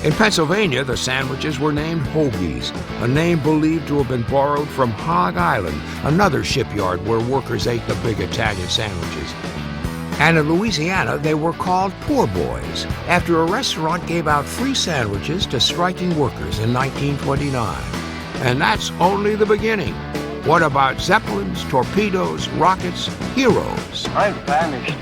In Pennsylvania, the sandwiches were named hoagies, a name believed to have been borrowed from Hog Island, another shipyard where workers ate the big Italian sandwiches. And in Louisiana, they were called poor boys, after a restaurant gave out free sandwiches to striking workers in 1929. And that's only the beginning. What about zeppelins, torpedoes, rockets, heroes? I'm famished.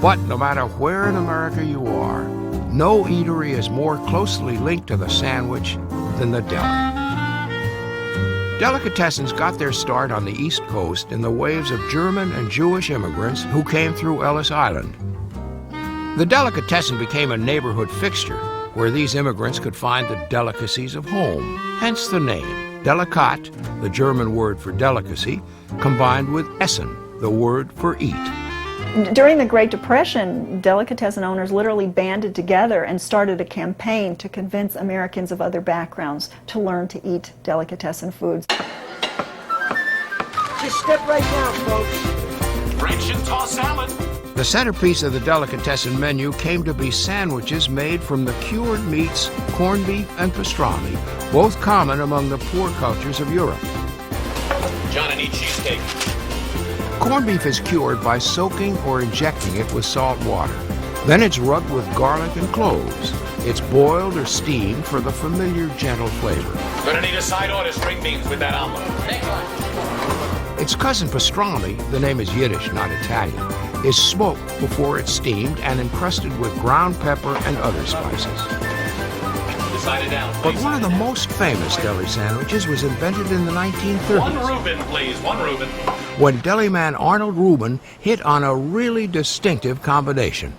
But no matter where in America you are, no eatery is more closely linked to the sandwich than the deli. Delicatessens got their start on the East Coast in the waves of German and Jewish immigrants who came through Ellis Island. The delicatessen became a neighborhood fixture where these immigrants could find the delicacies of home, hence the name. Delicat, the German word for delicacy, combined with Essen, the word for eat. During the Great Depression, delicatessen owners literally banded together and started a campaign to convince Americans of other backgrounds to learn to eat delicatessen foods. Just step right down, folks. French and tossed salad. The centerpiece of the delicatessen menu came to be sandwiches made from the cured meats, corned beef and pastrami, both common among the poor cultures of Europe. John, I need cheesecake. Corned beef is cured by soaking or injecting it with salt water. Then it's rubbed with garlic and cloves. It's boiled or steamed for the familiar gentle flavor. Gonna need a side order, string beans with that omelet. Its cousin pastrami, the name is Yiddish, not Italian, is smoked before it's steamed and encrusted with ground pepper and other spices. Side it down, but one of the most famous deli sandwiches was invented in the 1930s. One Reuben, please, one Reuben. When deli man Arnold Reuben hit on a really distinctive combination.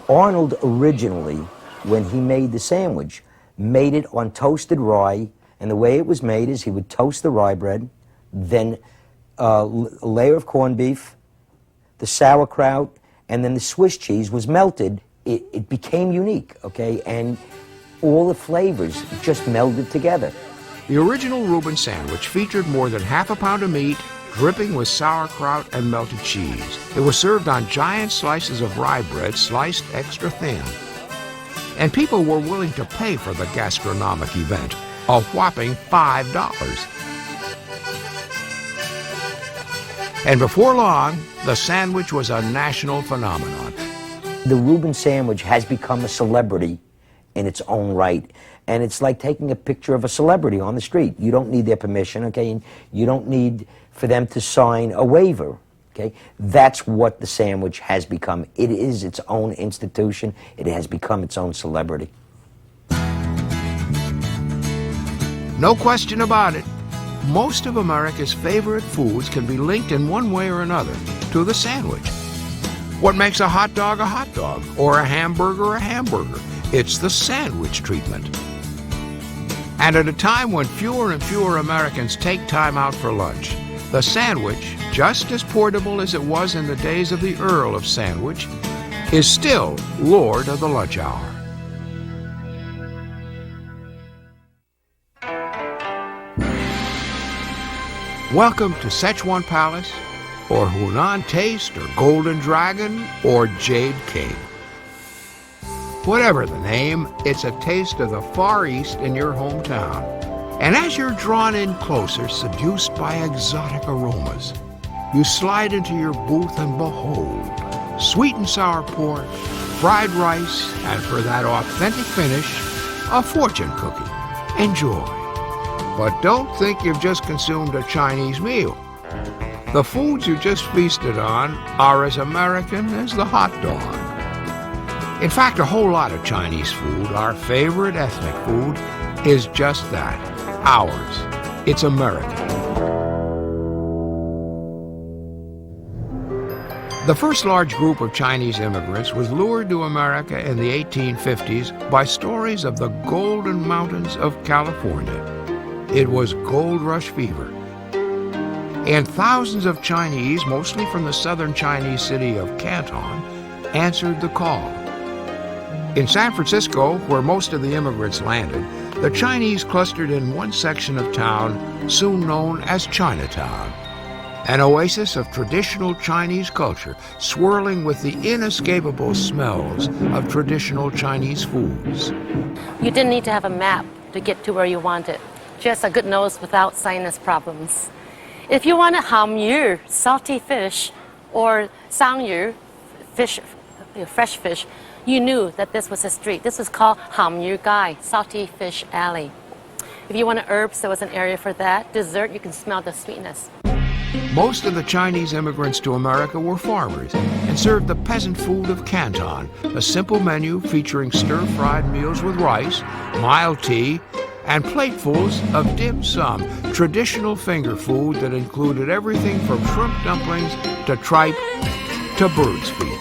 Arnold originally, when he made the sandwich, made it on toasted rye, and the way it was made is he would toast the rye bread, then a layer of corned beef, the sauerkraut, and then the Swiss cheese was melted. It became unique, okay? And all the flavors just melded together. The original Reuben sandwich featured more than half a pound of meat, dripping with sauerkraut and melted cheese. It was served on giant slices of rye bread, sliced extra thin. And people were willing to pay for the gastronomic event, a whopping $5. And before long, the sandwich was a national phenomenon. The Reuben sandwich has become a celebrity in its own right. And it's like taking a picture of a celebrity on the street. You don't need their permission, okay? And you don't need for them to sign a waiver, okay? That's what the sandwich has become. It is its own institution. It has become its own celebrity. No question about it. Most of America's favorite foods can be linked in one way or another to the sandwich. What makes a hot dog or a hamburger a hamburger? It's the sandwich treatment. And at a time when fewer and fewer Americans take time out for lunch, the sandwich, just as portable as it was in the days of the Earl of Sandwich, is still lord of the lunch hour. Welcome to Szechuan Palace, or Hunan Taste, or Golden Dragon, or Jade King. Whatever the name, it's a taste of the Far East in your hometown. And as you're drawn in closer, seduced by exotic aromas, you slide into your booth and behold, sweet and sour pork, fried rice, and for that authentic finish, a fortune cookie. Enjoy. But don't think you've just consumed a Chinese meal. The foods you just feasted on are as American as the hot dog. In fact, a whole lot of Chinese food, our favorite ethnic food, is just that, ours. It's American. The first large group of Chinese immigrants was lured to America in the 1850s by stories of the golden mountains of California. It was gold rush fever. And thousands of Chinese, mostly from the southern Chinese city of Canton, answered the call. In San Francisco, where most of the immigrants landed, the Chinese clustered in one section of town soon known as Chinatown, an oasis of traditional Chinese culture swirling with the inescapable smells of traditional Chinese foods. You didn't need to have a map to get to where you wanted, just a good nose without sinus problems. If you wanted hamyu, salty fish, or sangyu, fish, fresh fish, you knew that this was a street. This was called hamyu gai, salty fish alley. If you wanted herbs, there was an area for that. Dessert, you can smell the sweetness. Most of the Chinese immigrants to America were farmers and served the peasant food of Canton, a simple menu featuring stir-fried meals with rice, mild tea, and platefuls of dim sum, traditional finger food that included everything from shrimp dumplings to tripe to bird's feet.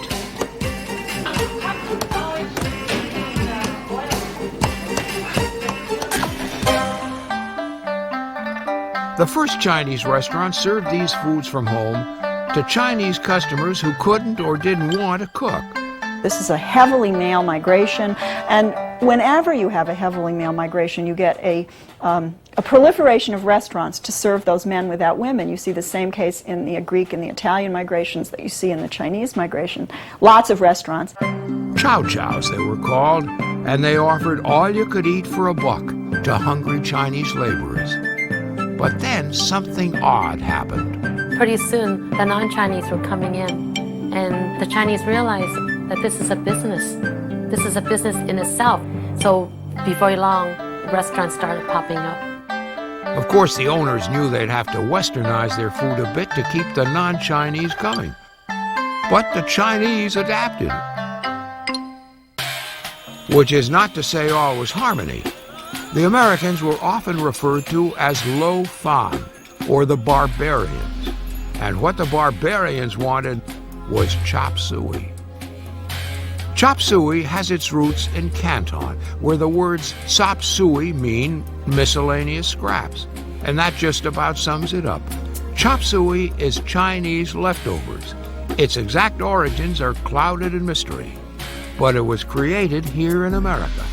The first Chinese restaurants served these foods from home to Chinese customers who couldn't or didn't want to cook. This is a heavily male migration, and whenever you have a heavily male migration, you get a proliferation of restaurants to serve those men without women. You see the same case in the Greek and the Italian migrations that you see in the Chinese migration. Lots of restaurants. Chow chows, they were called, and they offered all you could eat for a buck to hungry Chinese laborers. But then something odd happened. Pretty soon, the non-Chinese were coming in, and the Chinese realized that this is a business. This is a business in itself. So before long, restaurants started popping up. Of course, the owners knew they'd have to westernize their food a bit to keep the non-Chinese coming. But the Chinese adapted. Which is not to say all was harmony. The Americans were often referred to as lo fan, or the barbarians. And what the barbarians wanted was chop suey. Chop suey has its roots in Canton, where the words sop suey mean miscellaneous scraps. And that just about sums it up. Chop suey is Chinese leftovers. Its exact origins are clouded in mystery. But it was created here in America.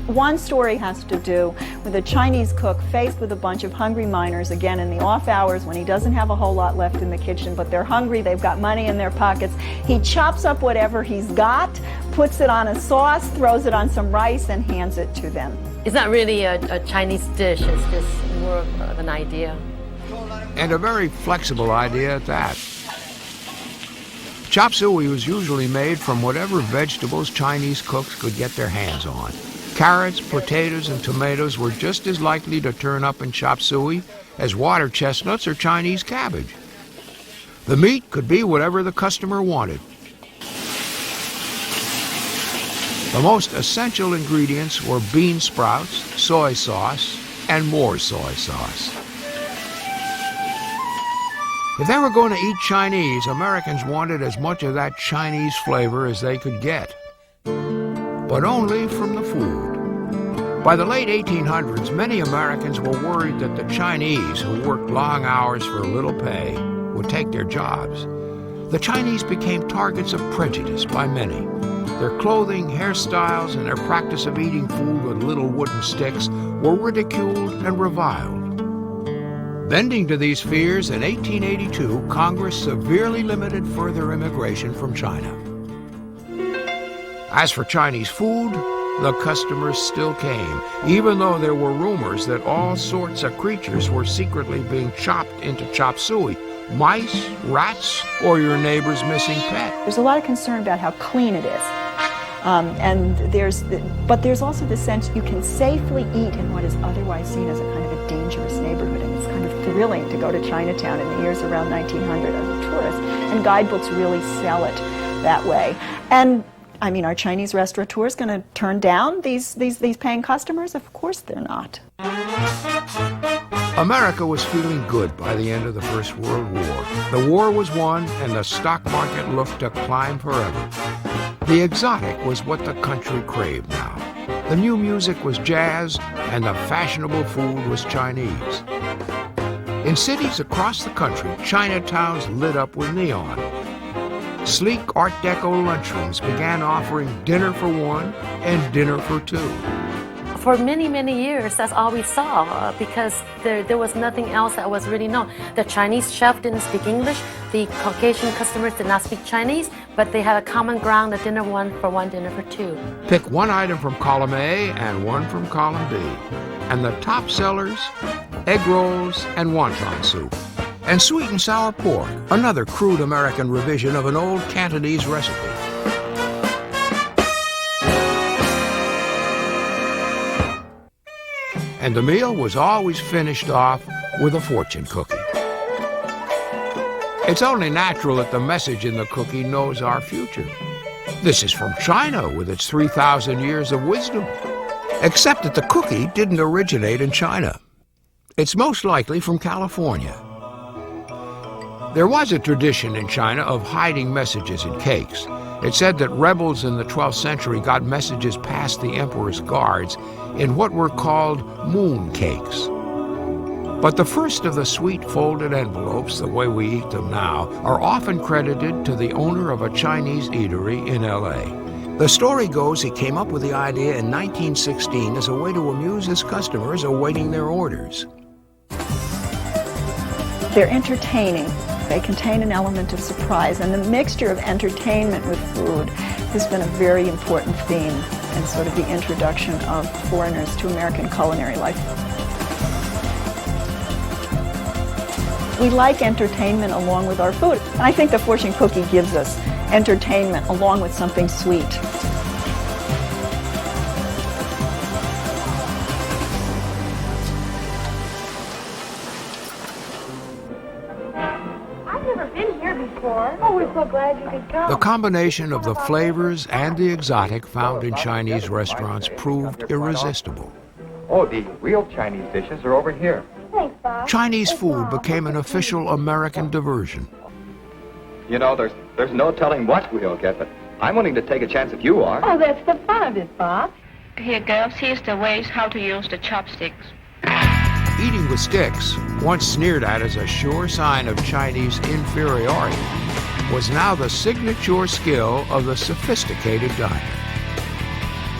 One story has to do with a Chinese cook faced with a bunch of hungry miners, again in the off hours when he doesn't have a whole lot left in the kitchen, but they're hungry, they've got money in their pockets. He chops up whatever he's got, puts it on a sauce, throws it on some rice, and hands it to them. It's not really a Chinese dish, it's just more of an idea. And a very flexible idea at that. Chop suey was usually made from whatever vegetables Chinese cooks could get their hands on. Carrots, potatoes, and tomatoes were just as likely to turn up in chop suey as water chestnuts or Chinese cabbage. The meat could be whatever the customer wanted. The most essential ingredients were bean sprouts, soy sauce, and more soy sauce. If they were going to eat Chinese, Americans wanted as much of that Chinese flavor as they could get. But only from the food. By the late 1800s, many Americans were worried that the Chinese, who worked long hours for little pay, would take their jobs. the Chinese became targets of prejudice by many. Their clothing, hairstyles, and their practice of eating food with little wooden sticks were ridiculed and reviled. Bending to these fears, in 1882, Congress severely limited further immigration from China. As for Chinese food, the customers still came, even though there were rumors that all sorts of creatures were secretly being chopped into chop suey. Mice, rats, or your neighbor's missing pet. There's a lot of concern about how clean it is. But there's also the sense you can safely eat in what is otherwise seen as a kind of a dangerous neighborhood, and it's kind of thrilling to go to Chinatown in the years around 1900 as a tourist, and guidebooks really sell it that way. And I mean, are Chinese restaurateurs going to turn down these paying customers? Of course they're not. America was feeling good by the end of the First World War. The war was won, and the stock market looked to climb forever. The exotic was what the country craved now. The new music was jazz, and the fashionable food was Chinese. In cities across the country, Chinatowns lit up with neon. Sleek Art Deco lunchrooms began offering dinner for one and dinner for two. For many, many years, that's all we saw because there was nothing else that was really known. The Chinese chef didn't speak English, the Caucasian customers did not speak Chinese, but they had a common ground, a dinner one for one, dinner for two. Pick one item from column A and one from column B. And the top sellers, egg rolls and wonton soup. And sweet and sour pork, another crude American revision of an old Cantonese recipe. And the meal was always finished off with a fortune cookie. It's only natural that the message in the cookie knows our future. This is from China with its 3,000 years of wisdom. Except that the cookie didn't originate in China. It's most likely from California. There was a tradition in China of hiding messages in cakes. It said that rebels in the 12th century got messages past the emperor's guards in what were called moon cakes. But the first of the sweet folded envelopes, the way we eat them now, are often credited to the owner of a Chinese eatery in L.A. The story goes he came up with the idea in 1916 as a way to amuse his customers awaiting their orders. They're entertaining. They contain an element of surprise, and the mixture of entertainment with food has been a very important theme and sort of the introduction of foreigners to American culinary life. We like entertainment along with our food. And I think the fortune cookie gives us entertainment along with something sweet. Oh, we're so glad you could come. The combination of the flavors and the exotic found in Chinese restaurants proved irresistible. Oh, the real Chinese dishes are over here. Thanks, Bob. Chinese food became an official American diversion. You know, there's no telling what we'll get, but I'm willing to take a chance if you are. Oh, that's the fun of it, Bob. Here, girls, here's the ways how to use the chopsticks. Eating with sticks, once sneered at as a sure sign of Chinese inferiority, was now the signature skill of the sophisticated diner.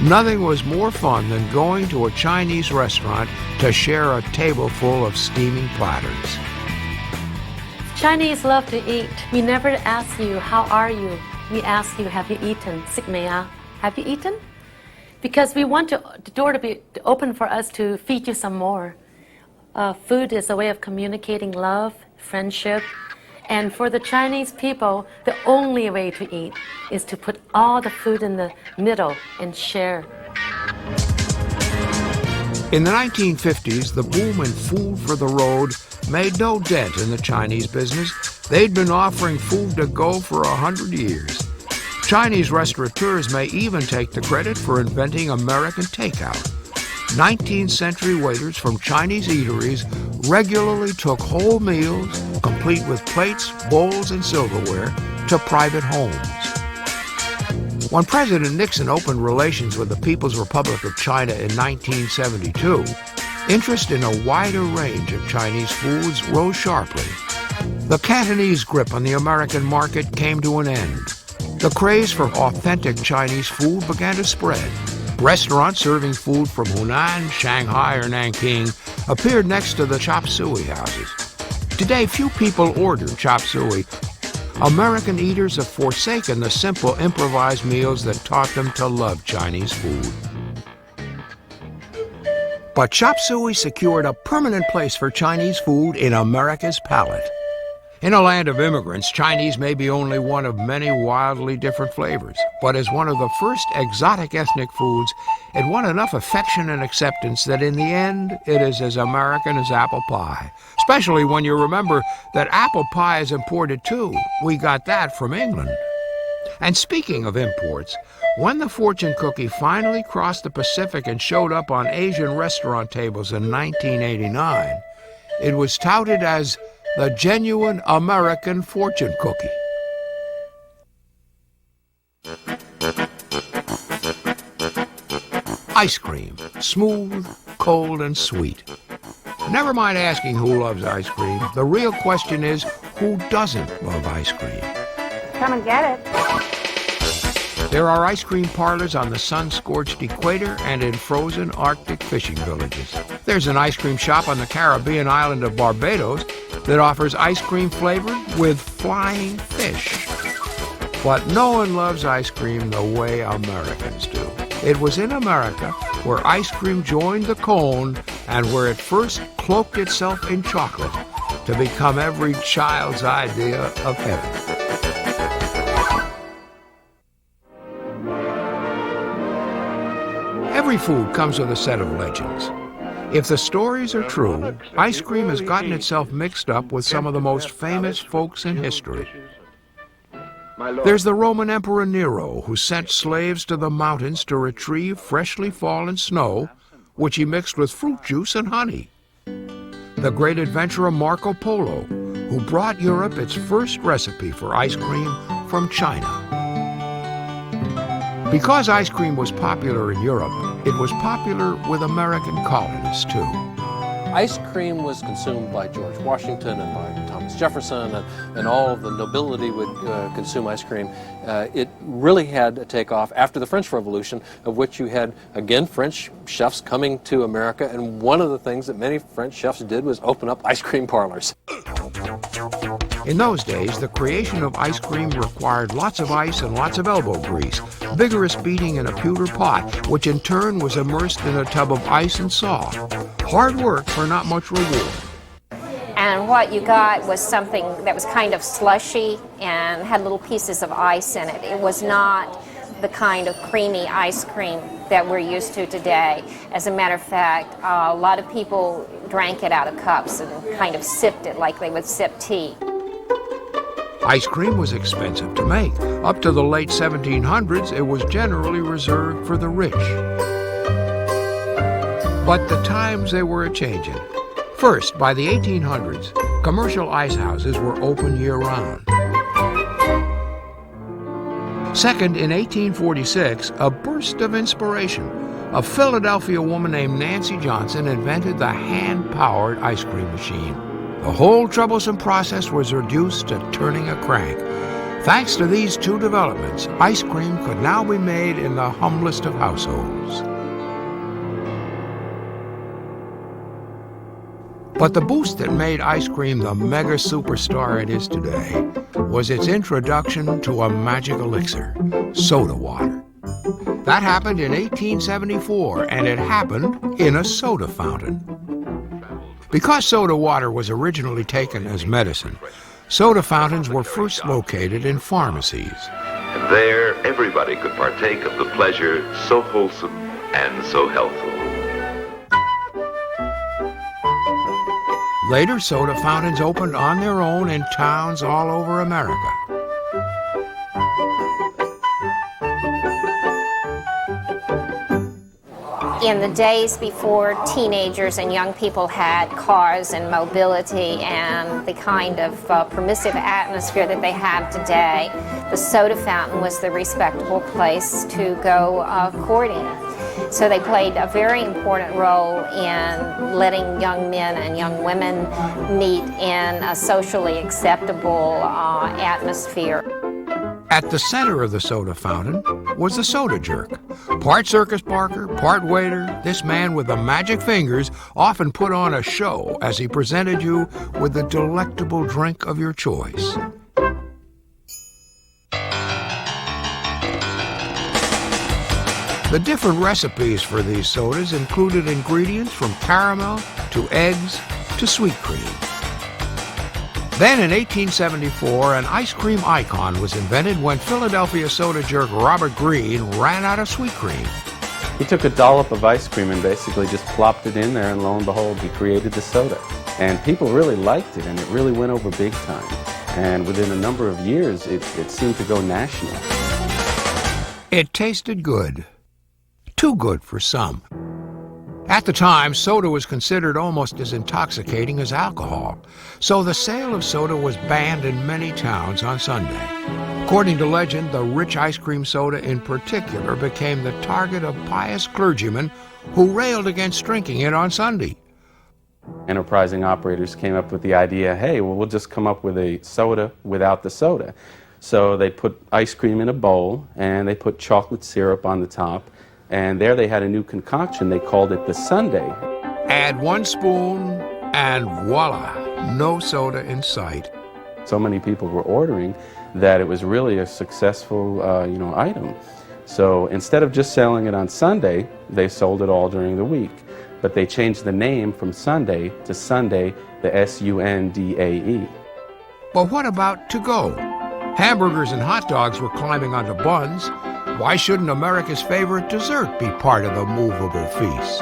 Nothing was more fun than going to a Chinese restaurant to share a table full of steaming platters. Chinese love to eat. We never ask you, how are you? We ask you, have you eaten? Sik mei ya? Have you eaten? Because we want the door to be open for us to feed you some more. Food is a way of communicating love, friendship, and for the Chinese people, the only way to eat is to put all the food in the middle and share. In the 1950s, the boom in food for the road made no dent in the Chinese business. They'd been offering food to go for 100 years. Chinese restaurateurs may even take the credit for inventing American takeout. 19th century waiters from Chinese eateries regularly took whole meals, complete with plates, bowls, and silverware, to private homes. When President Nixon opened relations with the People's Republic of China in 1972, interest in a wider range of Chinese foods rose sharply. The Cantonese grip on the American market came to an end. The craze for authentic Chinese food began to spread. Restaurants serving food from Hunan, Shanghai, or Nanking appeared next to the chop suey houses. Today, few people order chop suey. American eaters have forsaken the simple improvised meals that taught them to love Chinese food. But chop suey secured a permanent place for Chinese food in America's palate. In a land of immigrants, Chinese may be only one of many wildly different flavors, but as one of the first exotic ethnic foods, it won enough affection and acceptance that in the end, it is as American as apple pie. Especially when you remember that apple pie is imported too. We got that from England. And speaking of imports, when the fortune cookie finally crossed the Pacific and showed up on Asian restaurant tables in 1989, it was touted as the genuine American fortune cookie. Ice cream, smooth, cold, and sweet. Never mind asking who loves ice cream. The real question is, who doesn't love ice cream? Come and get it. There are ice cream parlors on the sun-scorched equator and in frozen Arctic fishing villages. There's an ice cream shop on the Caribbean island of Barbados that offers ice cream flavored with flying fish. But no one loves ice cream the way Americans do. It was in America where ice cream joined the cone and where it first cloaked itself in chocolate to become every child's idea of heaven. Every food comes with a set of legends. If the stories are true, ice cream has gotten itself mixed up with some of the most famous folks in history. There's the Roman Emperor Nero, who sent slaves to the mountains to retrieve freshly fallen snow, which he mixed with fruit juice and honey. The great adventurer Marco Polo, who brought Europe its first recipe for ice cream from China. Because ice cream was popular in Europe, it was popular with American colonists too. Ice cream was consumed by George Washington and by Thomas Jefferson, and all of the nobility would consume ice cream. It really had a takeoff after the French Revolution, of which you had, again, French chefs coming to America, and one of the things that many French chefs did was open up ice cream parlors. In those days, the creation of ice cream required lots of ice and lots of elbow grease, vigorous beating in a pewter pot, which in turn was immersed in a tub of ice and salt. Hard work for not much reward. And what you got was something that was kind of slushy and had little pieces of ice in it. It was not the kind of creamy ice cream that we're used to today. As a matter of fact, a lot of people drank it out of cups and kind of sipped it like they would sip tea. Ice cream was expensive to make. Up to the late 1700s, it was generally reserved for the rich. But the times they were a-changin'. First, by the 1800s, commercial ice houses were open year-round. Second, in 1846, a burst of inspiration. A Philadelphia woman named Nancy Johnson invented the hand-powered ice cream machine. The whole troublesome process was reduced to turning a crank. Thanks to these two developments, ice cream could now be made in the humblest of households. But the boost that made ice cream the mega superstar it is today was its introduction to a magic elixir, soda water. That happened in 1874, and it happened in a soda fountain. Because soda water was originally taken as medicine, soda fountains were first located in pharmacies. And there, everybody could partake of the pleasure so wholesome and so healthful. Later, soda fountains opened on their own in towns all over America. In the days before teenagers and young people had cars and mobility and the kind of permissive atmosphere that they have today, the soda fountain was the respectable place to go courting. So they played a very important role in letting young men and young women meet in a socially acceptable atmosphere. At the center of the soda fountain was the soda jerk. Part circus barker, part waiter, this man with the magic fingers often put on a show as he presented you with the delectable drink of your choice. The different recipes for these sodas included ingredients from caramel to eggs to sweet cream. Then in 1874, an ice cream icon was invented when Philadelphia soda jerk Robert Greene ran out of sweet cream. He took a dollop of ice cream and basically just plopped it in there, and lo and behold, he created the soda. And people really liked it, and it really went over big time. And within a number of years, it seemed to go national. It tasted good. Too good for some. At the time, soda was considered almost as intoxicating as alcohol, so the sale of soda was banned in many towns on Sunday. According to legend, the rich ice cream soda in particular became the target of pious clergymen who railed against drinking it on Sunday. Enterprising operators came up with the idea, hey, well, we'll just come up with a soda without the soda. So they put ice cream in a bowl, and they put chocolate syrup on the top, and there they had a new concoction. They called it the sundae. Add 1 spoon, and voila, no soda in sight. So many people were ordering that it was really a successful, item. So instead of just selling it on Sunday, they sold it all during the week. But they changed the name from Sunday to Sundae, the S-U-N-D-A-E. But what about to-go? Hamburgers and hot dogs were climbing onto buns. Why shouldn't America's favorite dessert be part of the movable feast?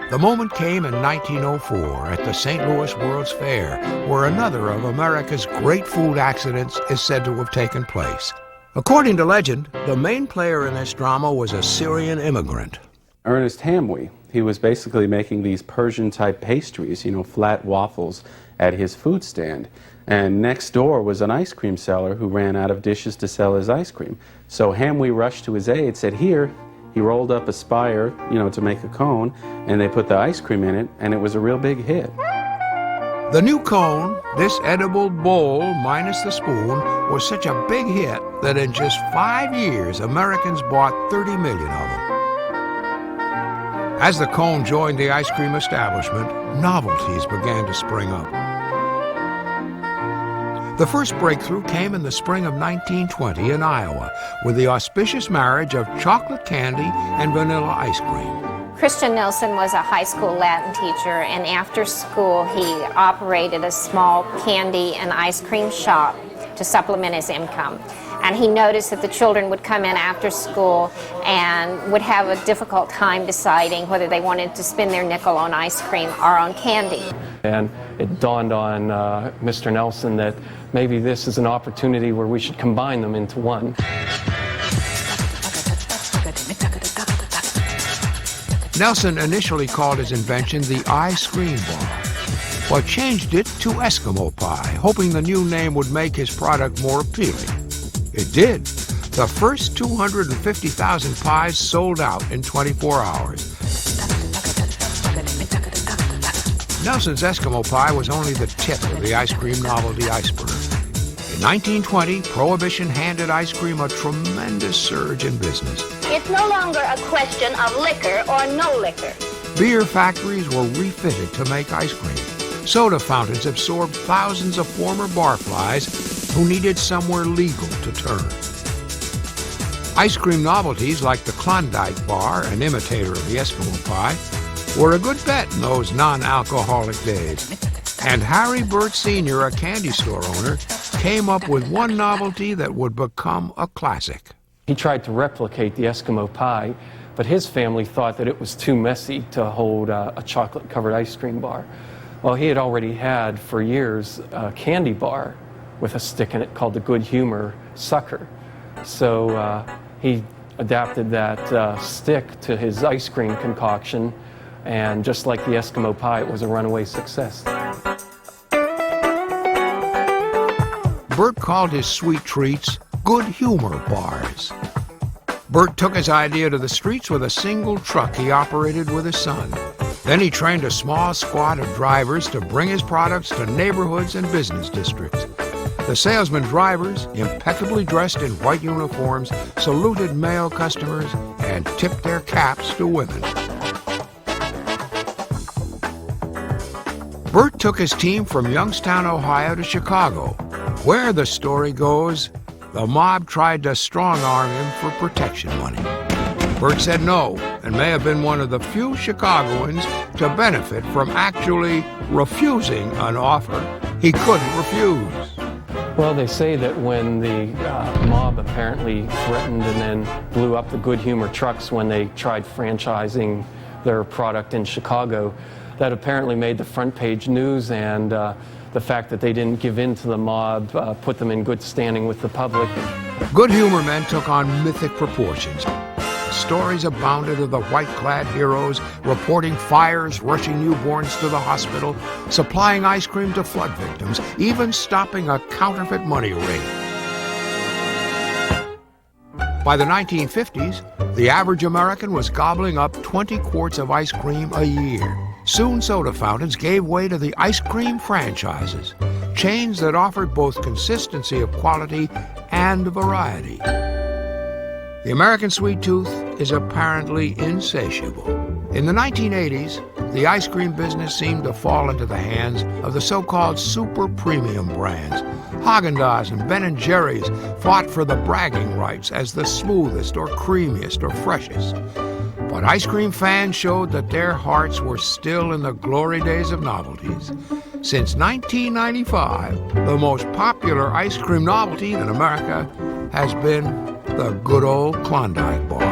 The moment came in 1904 at the St. Louis World's Fair, where another of America's great food accidents is said to have taken place. According to legend, the main player in this drama was a Syrian immigrant. Ernest Hamwi. He was basically making these Persian-type pastries, flat waffles, at his food stand. And next door was an ice cream seller who ran out of dishes to sell his ice cream. So Hamwi rushed to his aid, said, here. He rolled up a spire, to make a cone, and they put the ice cream in it, and it was a real big hit. The new cone, this edible bowl minus the spoon, was such a big hit that in just 5 years, Americans bought 30 million of them. As the cone joined the ice cream establishment, novelties began to spring up. The first breakthrough came in the spring of 1920 in Iowa with the auspicious marriage of chocolate candy and vanilla ice cream. Christian Nelson was a high school Latin teacher, and after school he operated a small candy and ice cream shop to supplement his income. And he noticed that the children would come in after school and would have a difficult time deciding whether they wanted to spend their nickel on ice cream or on candy. And it dawned on Mr. Nelson that maybe this is an opportunity where we should combine them into one. Nelson initially called his invention the ice cream bar, but changed it to Eskimo pie, hoping the new name would make his product more appealing. It did. The first 250,000 pies sold out in 24 hours. Nelson's Eskimo pie was only the tip of the ice cream novelty iceberg. In 1920, Prohibition handed ice cream a tremendous surge in business. It's no longer a question of liquor or no liquor. Beer factories were refitted to make ice cream. Soda fountains absorbed thousands of former barflies who needed somewhere legal to turn. Ice cream novelties like the Klondike bar, an imitator of the Eskimo pie, were a good bet in those non-alcoholic days. And Harry Burt Sr., a candy store owner, came up with one novelty that would become a classic. He tried to replicate the Eskimo pie, but his family thought that it was too messy to hold a chocolate-covered ice cream bar. Well, he had already had for years a candy bar with a stick in it called the Good Humor Sucker. So he adapted that stick to his ice cream concoction, and just like the Eskimo pie, it was a runaway success. Burt called his sweet treats Good Humor bars. Bert took his idea to the streets with a single truck he operated with his son. Then he trained a small squad of drivers to bring his products to neighborhoods and business districts. The salesman drivers, impeccably dressed in white uniforms, saluted male customers and tipped their caps to women. Bert took his team from Youngstown, Ohio to Chicago, where, the story goes, the mob tried to strong-arm him for protection money. Bert said no, and may have been one of the few Chicagoans to benefit from actually refusing an offer he couldn't refuse. Well, they say that when the mob apparently threatened and then blew up the Good Humor trucks when they tried franchising their product in Chicago, that apparently made the front page news, and the fact that they didn't give in to the mob put them in good standing with the public. Good Humor men took on mythic proportions. Stories abounded of the white-clad heroes reporting fires, rushing newborns to the hospital, supplying ice cream to flood victims, even stopping a counterfeit money ring. By the 1950s, the average American was gobbling up 20 quarts of ice cream a year. Soon soda fountains gave way to the ice cream franchises, chains that offered both consistency of quality and variety. The American sweet tooth is apparently insatiable. In the 1980s, the ice cream business seemed to fall into the hands of the so-called super premium brands. Haagen-Dazs and Ben & Jerry's fought for the bragging rights as the smoothest or creamiest or freshest. But ice cream fans showed that their hearts were still in the glory days of novelties. Since 1995, the most popular ice cream novelty in America has been the good old Klondike bar.